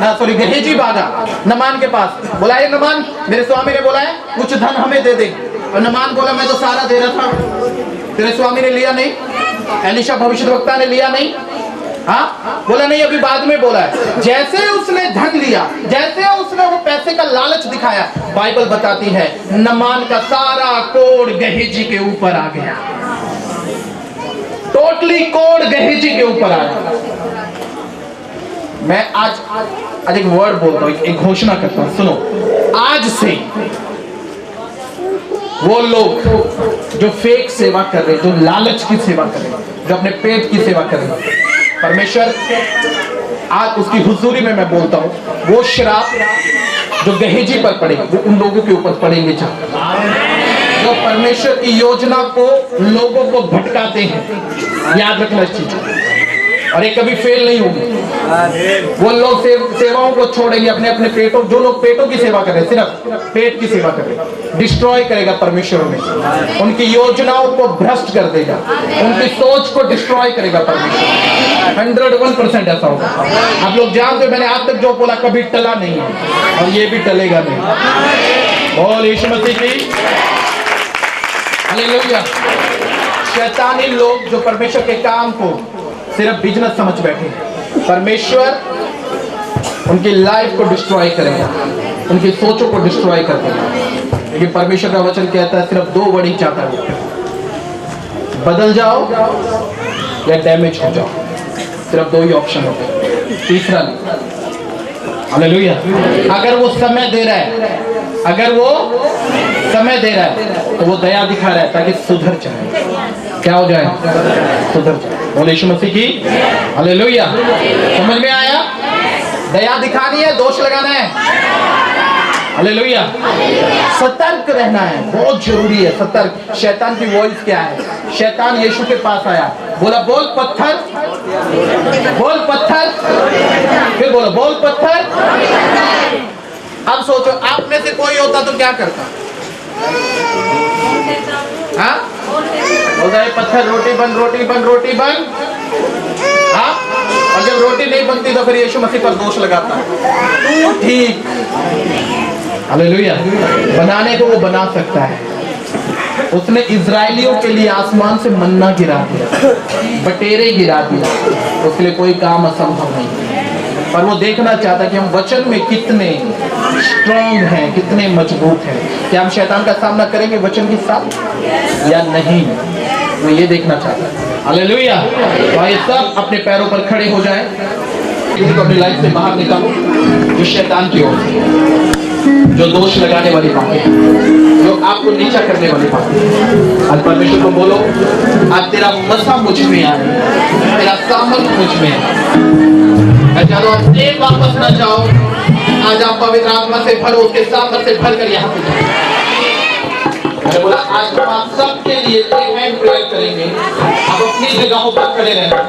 ना सॉरी, गेहजी भागा नमान के पास, बोला हे नमान, मेरे स्वामी ने बोला है कुछ धन हमें दे दे। और नमान बोला मैं तो सारा दे रहा था, तेरे स्वामी ने लिया नहीं, एलीशा भविष्यद्वक्ता ने लिया नहीं। बोला नहीं, अभी बाद में बोला है। जैसे उसने धन लिया, जैसे उसने वो पैसे का लालच दिखाया, बाइबल बताती है नमान का सारा कोड़ गेहजी के ऊपर आ गया, टोटली कोड गेहजी के ऊपर आया। मैं आज एक वर्ड बोलता हूं, एक घोषणा करता हूं, सुनो। आज से वो लोग जो फेक सेवा कर रहे, जो लालच की सेवा कर रहे, जो अपने पेट की सेवा कर रहे, परमेश्वर आज उसकी हुजूरी में मैं बोलता हूं, वो श्राप जो गेहजी पर पड़ेगा वो उन लोगों के ऊपर पड़ेंगे जो परमेश्वर की योजना को लोगों को भटकाते हैं। याद रखना इस चीज, और ये कभी फेल नहीं होगी। वो लोग सेवाओं को छोड़ेंगे, अपने अपने पेटों, जो लोग पेटों की सेवा कर रहे हैं, सिर्फ पेट की सेवा कर रहे हैं, डिस्ट्रॉय करेगा परमेश्वर में, उनकी योजनाओं को भ्रष्ट कर देगा, उनकी सोच को डिस्ट्रॉय करेगा परमेश्वर। 101% ऐसा होगा। आप लोग जानते हो, मैंने आज तक जो बोला कभी टला नहीं है, और ये भी टलेगा नहीं। बोल यीशु मसीह की हालेलुया। शैतानी लोग जो परमेश्वर के काम को सिर्फ बिजनेस समझ बैठे, परमेश्वर उनकी लाइफ को डिस्ट्रॉय करेगा, उनकी सोचों को डिस्ट्रॉय कर देगा। लेकिन परमेश्वर का वचन कहता है सिर्फ दो वर्ड ही चाहता है, बदल जाओ या डैमेज हो जाओ, सिर्फ दो ही ऑप्शन होते हैं, तीसरा नहीं। हालेलुया। अगर वो समय दे रहा है, अगर वो समय दे रहा है तो वो दया दिखा रहा है ताकि सुधर जाए। क्या हो जाए? सुधर जाए। बोले यीशु मसीह की हालेलुया। समझ में आया? दया दिखानी है, दोष लगाना है। हालेलुया। सतर्क रहना है, बहुत जरूरी है सतर्क। शैतान की वॉइस क्या है? शैतान यीशु के पास आया, बोला बोल पत्थर, बोल पत्थर, फिर बोलो बोल पत्थर। अब सोचो, आप में से कोई होता तो क्या करता? हाँ, बोलता है पत्थर रोटी बन, रोटी बन, रोटी बन। हाँ, और जब रोटी नहीं बनती तो फिर यीशु मसीह पर दोष लगाता है, तू ठीक। हालेलुया। बनाने को वो बना सकता है। उसने इजराइलियों के लिए आसमान से मन्ना गिरा दिया, बटेरे गिरा दिया, उसके लिए कोई काम असंभव नहीं। पर वो देखना चाहता कि हम वचन में कितने स्ट्रॉन्ग हैं, कितने मजबूत हैं। क्या हम शैतान का सामना करेंगे वचन के साथ या नहीं, वो ये देखना चाहता है। हालेलुया। तो ये सब अपने पैरों पर खड़े हो जाएं, किसी को अपनी लाइफ से बाहर निकालो जो शैतान की ओर से, जो दोष लगाने वाली बातें, जो आपको नीचा करने वाली बातें। आज परमेश्वर को बोलो, आज तेरा मसा मुझ में आए, तेरा सामर्थ मुझ में है। मैं चाहता हूँ देर वापस ना जाओ, आज आप पवित्र आत्मा से भरो, उसके सामर्थ से भर कर यहाँ पे जाओ। मैंने बोला आज हम आप सबके लिए एक प्रेयर करेंगे। आप अपनी जगहों पर खड़े रहना,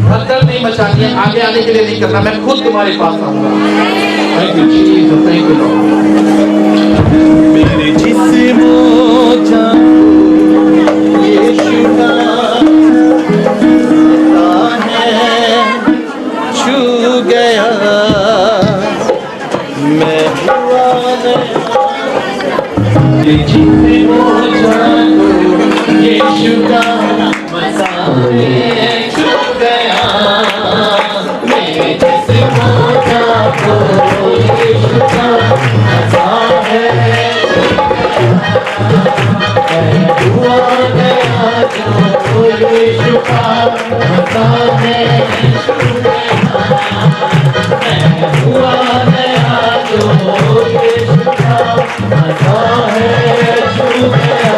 भगदड़ नहीं मचानी है, आगे आने के लिए नहीं करना, मैं खुद तुम्हारे पास आऊंगा। Thank you Jesus, thank you Lord. मेरे जिस्मो जान यीशु का है छू गया, मैं हुआ मेरे जिस्मो जान यीशु का मसा है छू गया, मेरे जिस्मो जान यीशु का मसा है हुआ गया, जो यीशु का मसा है हुआ गया, जो यीशु का मसा है छू गया।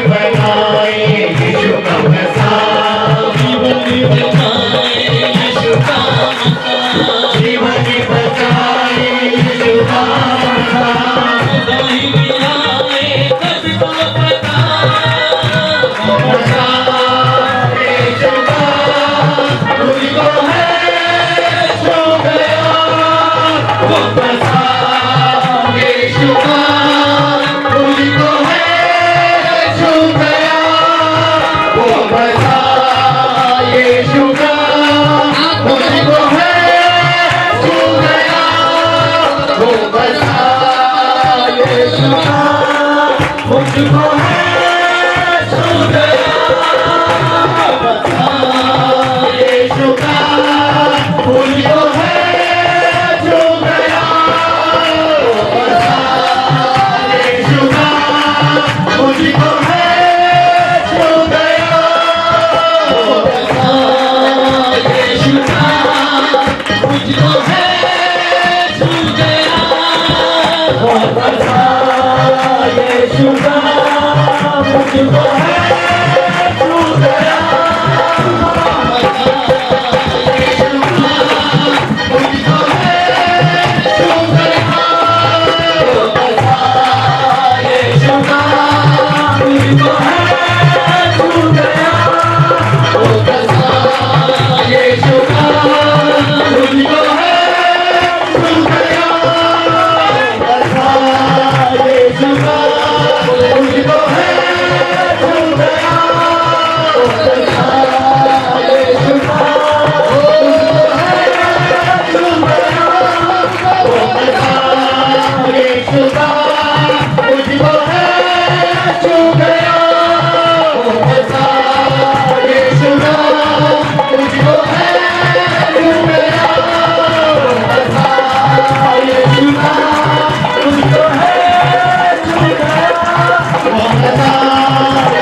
बनाए यीशु का मसा मुझको है छू गया यीशु का मुझको है छू गया यीशु का मुझको है छू गया यीशु का मुझको है छू गया यीशु का मुझको है छू गया यीशु का मुझको है छू गया यीशु का मुझको है छू गया यीशु का मुझको है छू गया यीशु का मुझको है छू गया यीशु का यीशु का मुझको है छू गया यीशु का मुझको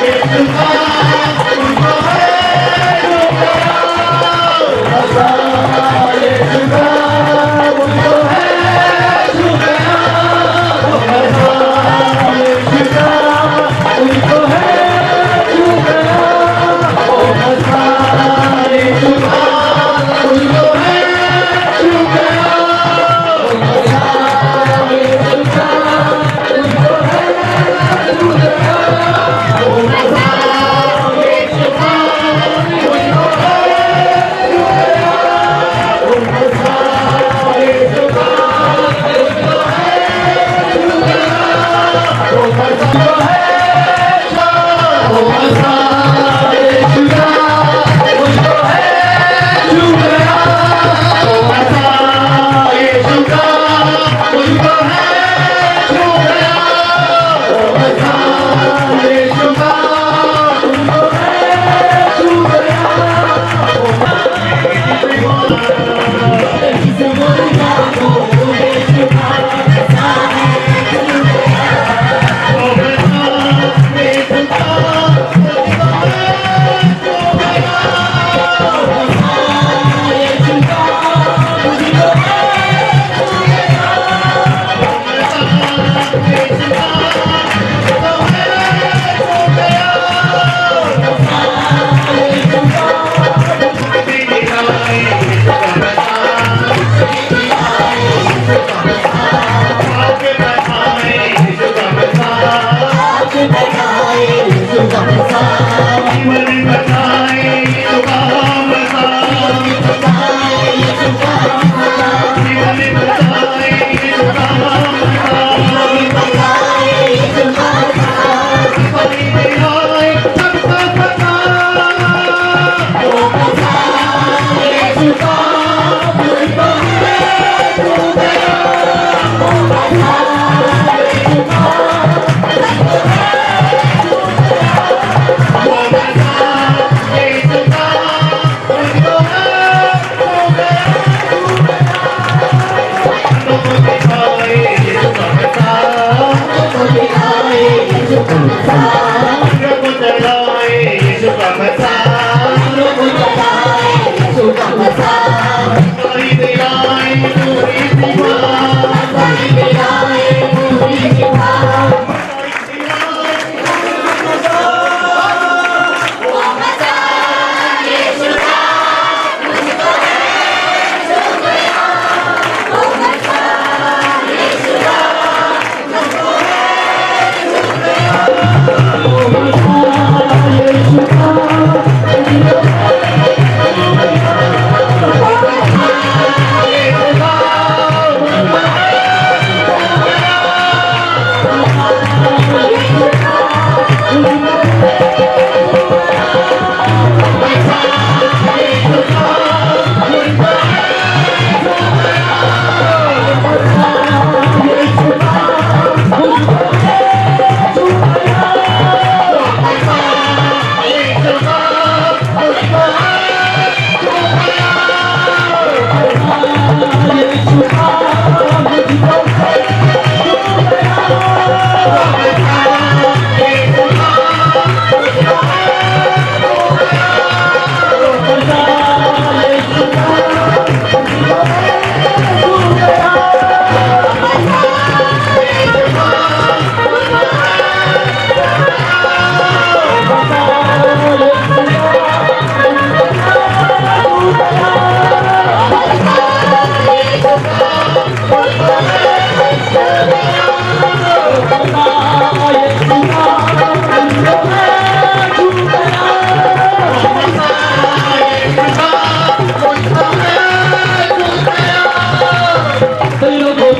है छू गया यीशु का मुझको है छू गया यीशु का मुझको है छू गया यीशु का मुझको है छू गया यीशु का मुझको है छू गया यीशु का मुझको है छू गया यीशु का मुझको है छू गया यीशु का मुझको है छू गया यीशु का मुझको है छू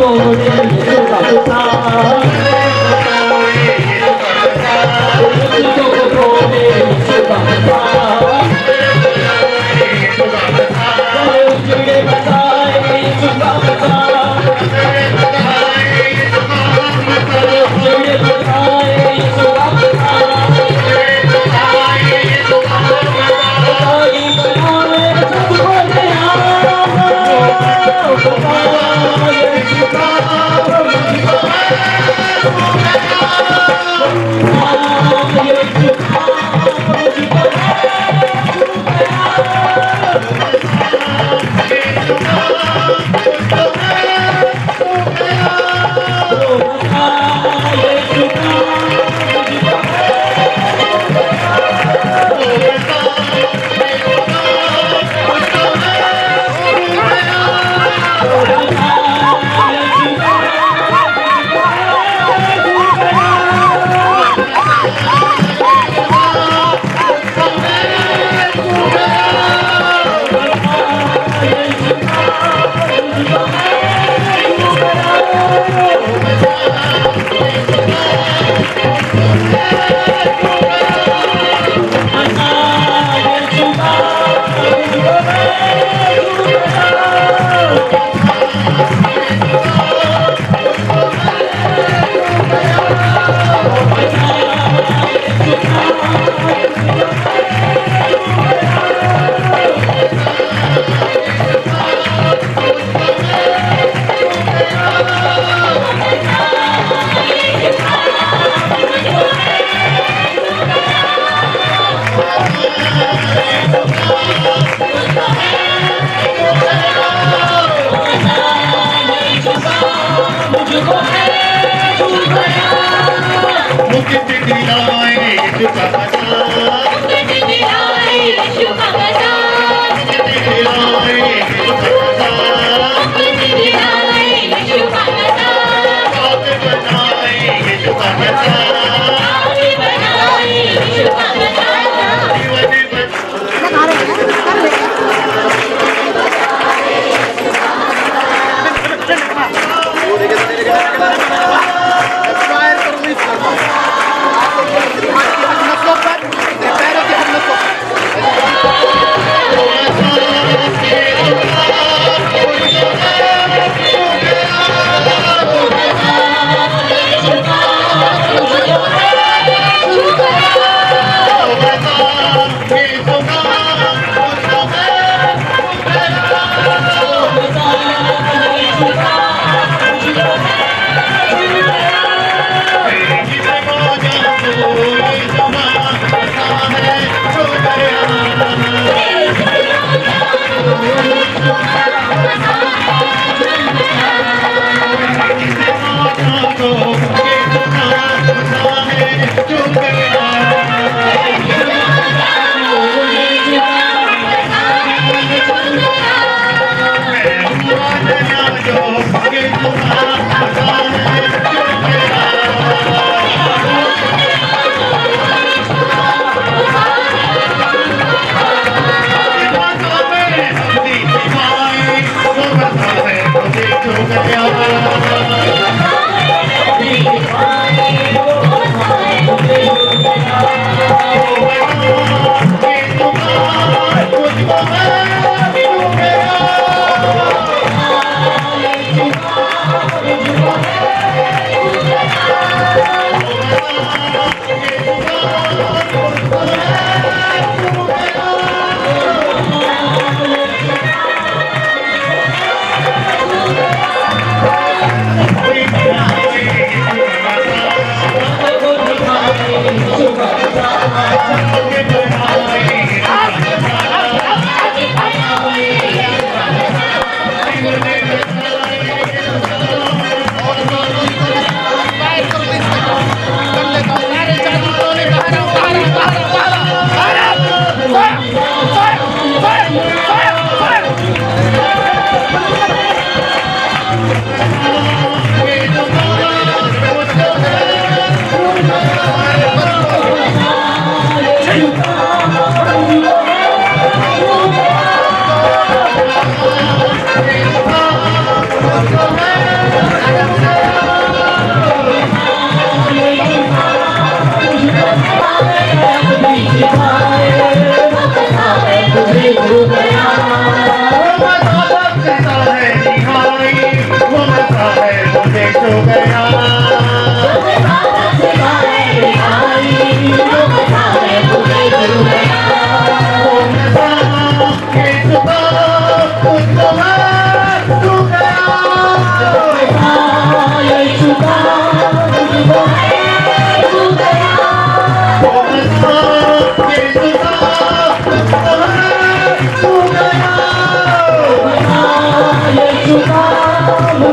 तोड़े सुगमता दुखों को तोड़े सुगमता उजड़े बताए सुगमता उजड़े बताए सुगमता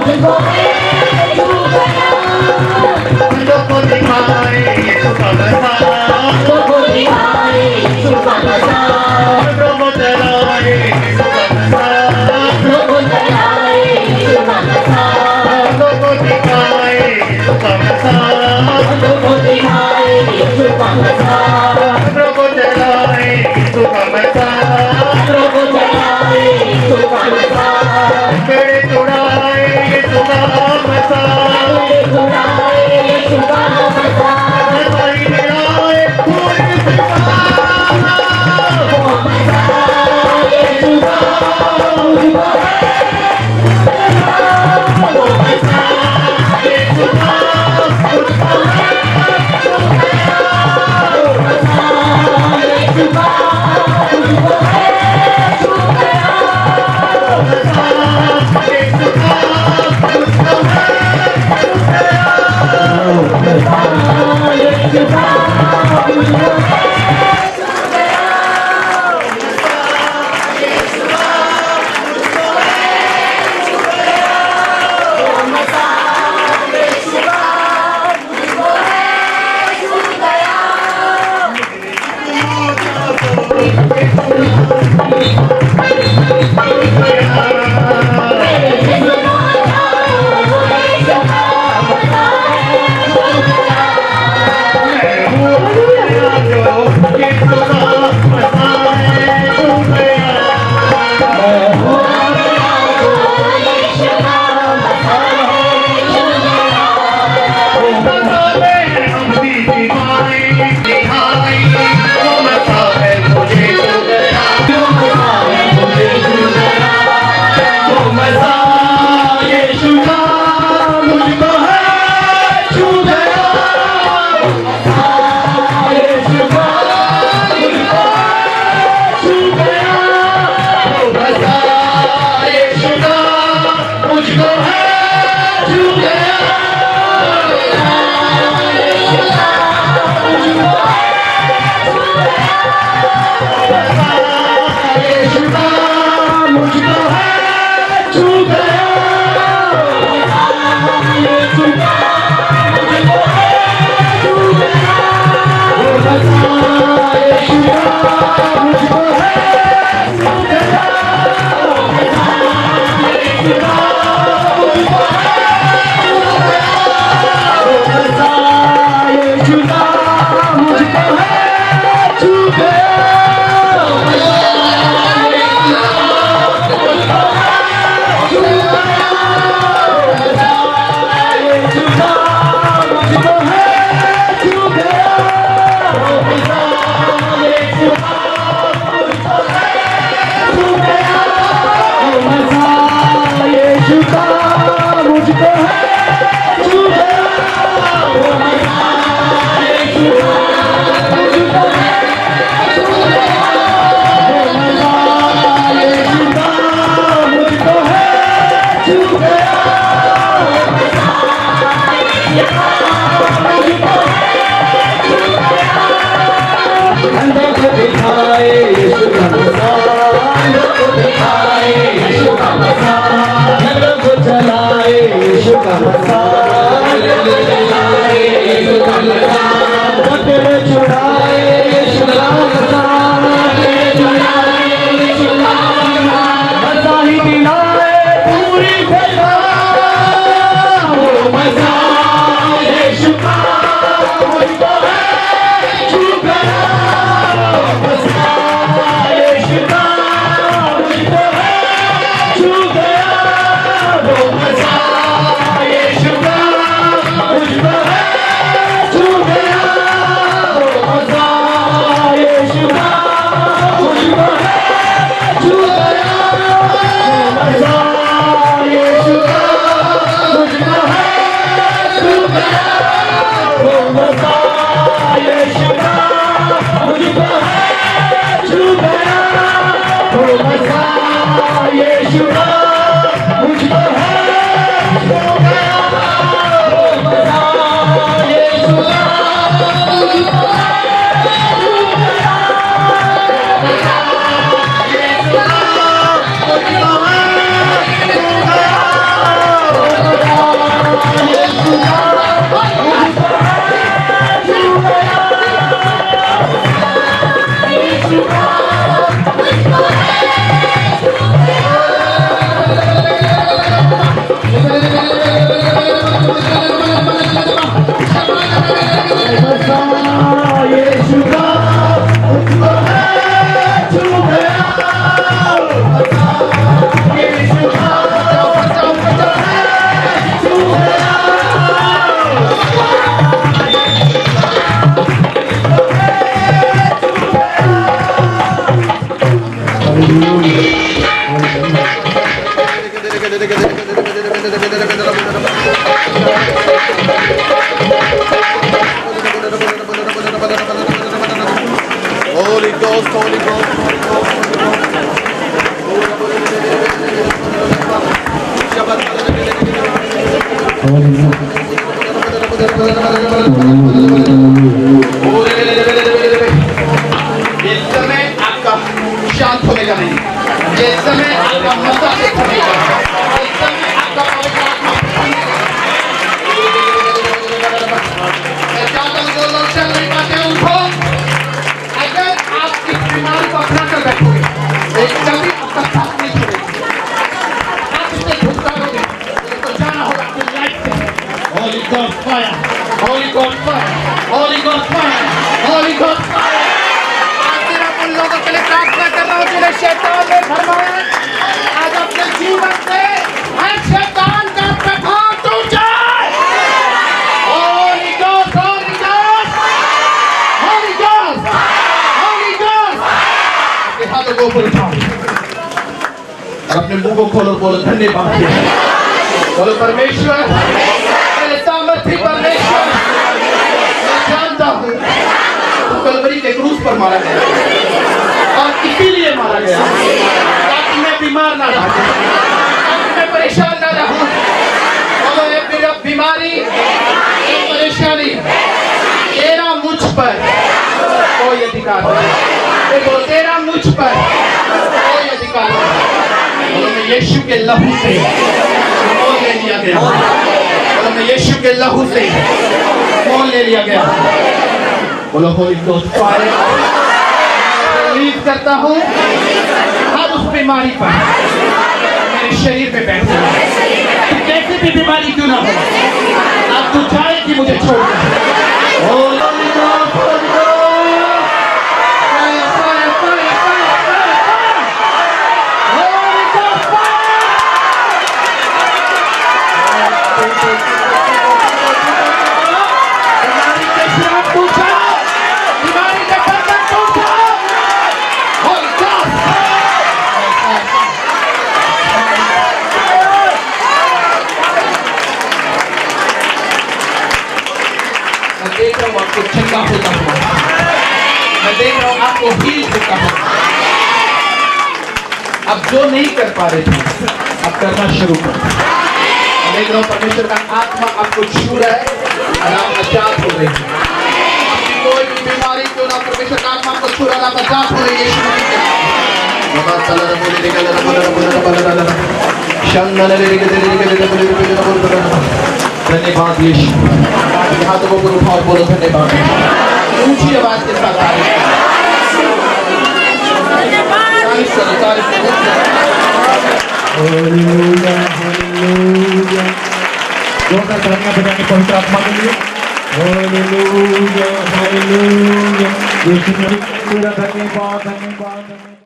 मुझको है छू गया आंखों को दिखाए यीशु का मसा आंखों को दिखाए यीशु का मसा आंखों को जलाए यीशु का मसा आंखों को जलाए यीशु का मसा आंखों को दिखाए यीशु का मसा आंखों को दिखाए यीशु का मसा आंखों को जलाए यीशु का मसा आंखों को जलाए यीशु का मसा बेड़े उड़ाए यीशु का मसा छुड़ाए यीशु का मसा सफाई मिलाए पूरी सिफा वो मसा यीशु का मुझको है वो मसा यीशु का मुझको है वो मसा यीशु का मुझको है छू गया यीशु का मुझको है इस समय आपका शांत होने का नहीं, जिस समय आपका मसा से थमेगा, इस समय आपका पवित्र आत्मा मैं चाहता हूं जो लोग चल नहीं पाते हैं उनको, अगर आप इस बीमारी को अपना कर बैठोगे एक कभी आपका साथ नहीं छोड़ेगी, आप इससे भुगतानोगे तो जाना होगा अपनी लाइफ से। Holy Ghost fire, Holy Ghost fire, Holy Ghost fire, Holy Ghost fire। आज सिर्फ उन लोगों के लिए प्रार्थना कर रहा हूँ जिन्हें शैतान ने भरमाया, आज अपने जीवन से हर शैतान का प्रभाव टूट जाए। Holy Ghost, Holy Ghost, Holy Ghost, Holy Ghost। अपने हाथों को ऊपर उठाओ और अपने मुंह को खोलो, बोलो धन्यवाद, बोलो परमेश्वर, मेरे सामर्थ्य परमेश्वर, मैं जानता हूँ तू कलवरी के क्रूस पर मारा गया और इसीलिए मारा गया ताकि मैं बीमार ना रहूं, ताकि मैं परेशान ना रहूं। बोलो ये मेरा बीमारी, ये परेशानी, तेरा मुझ पर कोई अधिकार नहीं। बोलो तेरा मुझ पर कोई अधिकार नहीं। बोलो मैं यीशु के लहू से मोल ले लिया गया, बोलो मैं यीशु के लहू से मोल ले लिया गया। बोलो होली गोस्ट फायर, रिलीज करता हूँ हर उस बीमारी पर मेरे शरीर में बैठ जाए, कैसी भी बीमारी क्यों ना हो, अब तू चाहे कि मुझे छोड़ दे। Holy Ghost, Holy Ghost, fire, fire, fire, fire, fire, fire, Holy Ghost fire। बीमारी के श्राप टूट जाओ, बीमारी के बंधन टूट जाओ। Holy Ghost, मैं देख रहा हूँ आपको चंगा होता हुआ, मैं देख रहा हूँ आपको हील होता हुआ। अब जो नहीं कर पा रहे थे अब करना शुरू करो। मैं देख रहा हूँ परमेश्वर का आत्मा आपको छू रहा है और आप आजाद हो रहे हैं। आपकी कोई भी बीमारी क्यों ना, परमेश्वर का आत्मा आपको छू रहा है, आप आजाद हो रहे हैं। यीशु मसीह के धन्यवाद यीशु। हाथों को ऊपर उठाओ, बोलो धन्यवाद। ऊंची आवाज के साथ तारीफ करो, तारीफ करो। Hallelujah, hallelujah. जोरदार तालियां बजाएं पवित्र आत्मा के लिए। Hallelujah, hallelujah. यीशु मसीह, पूरा धन्यवाद, धन्यवाद, धन्यवाद।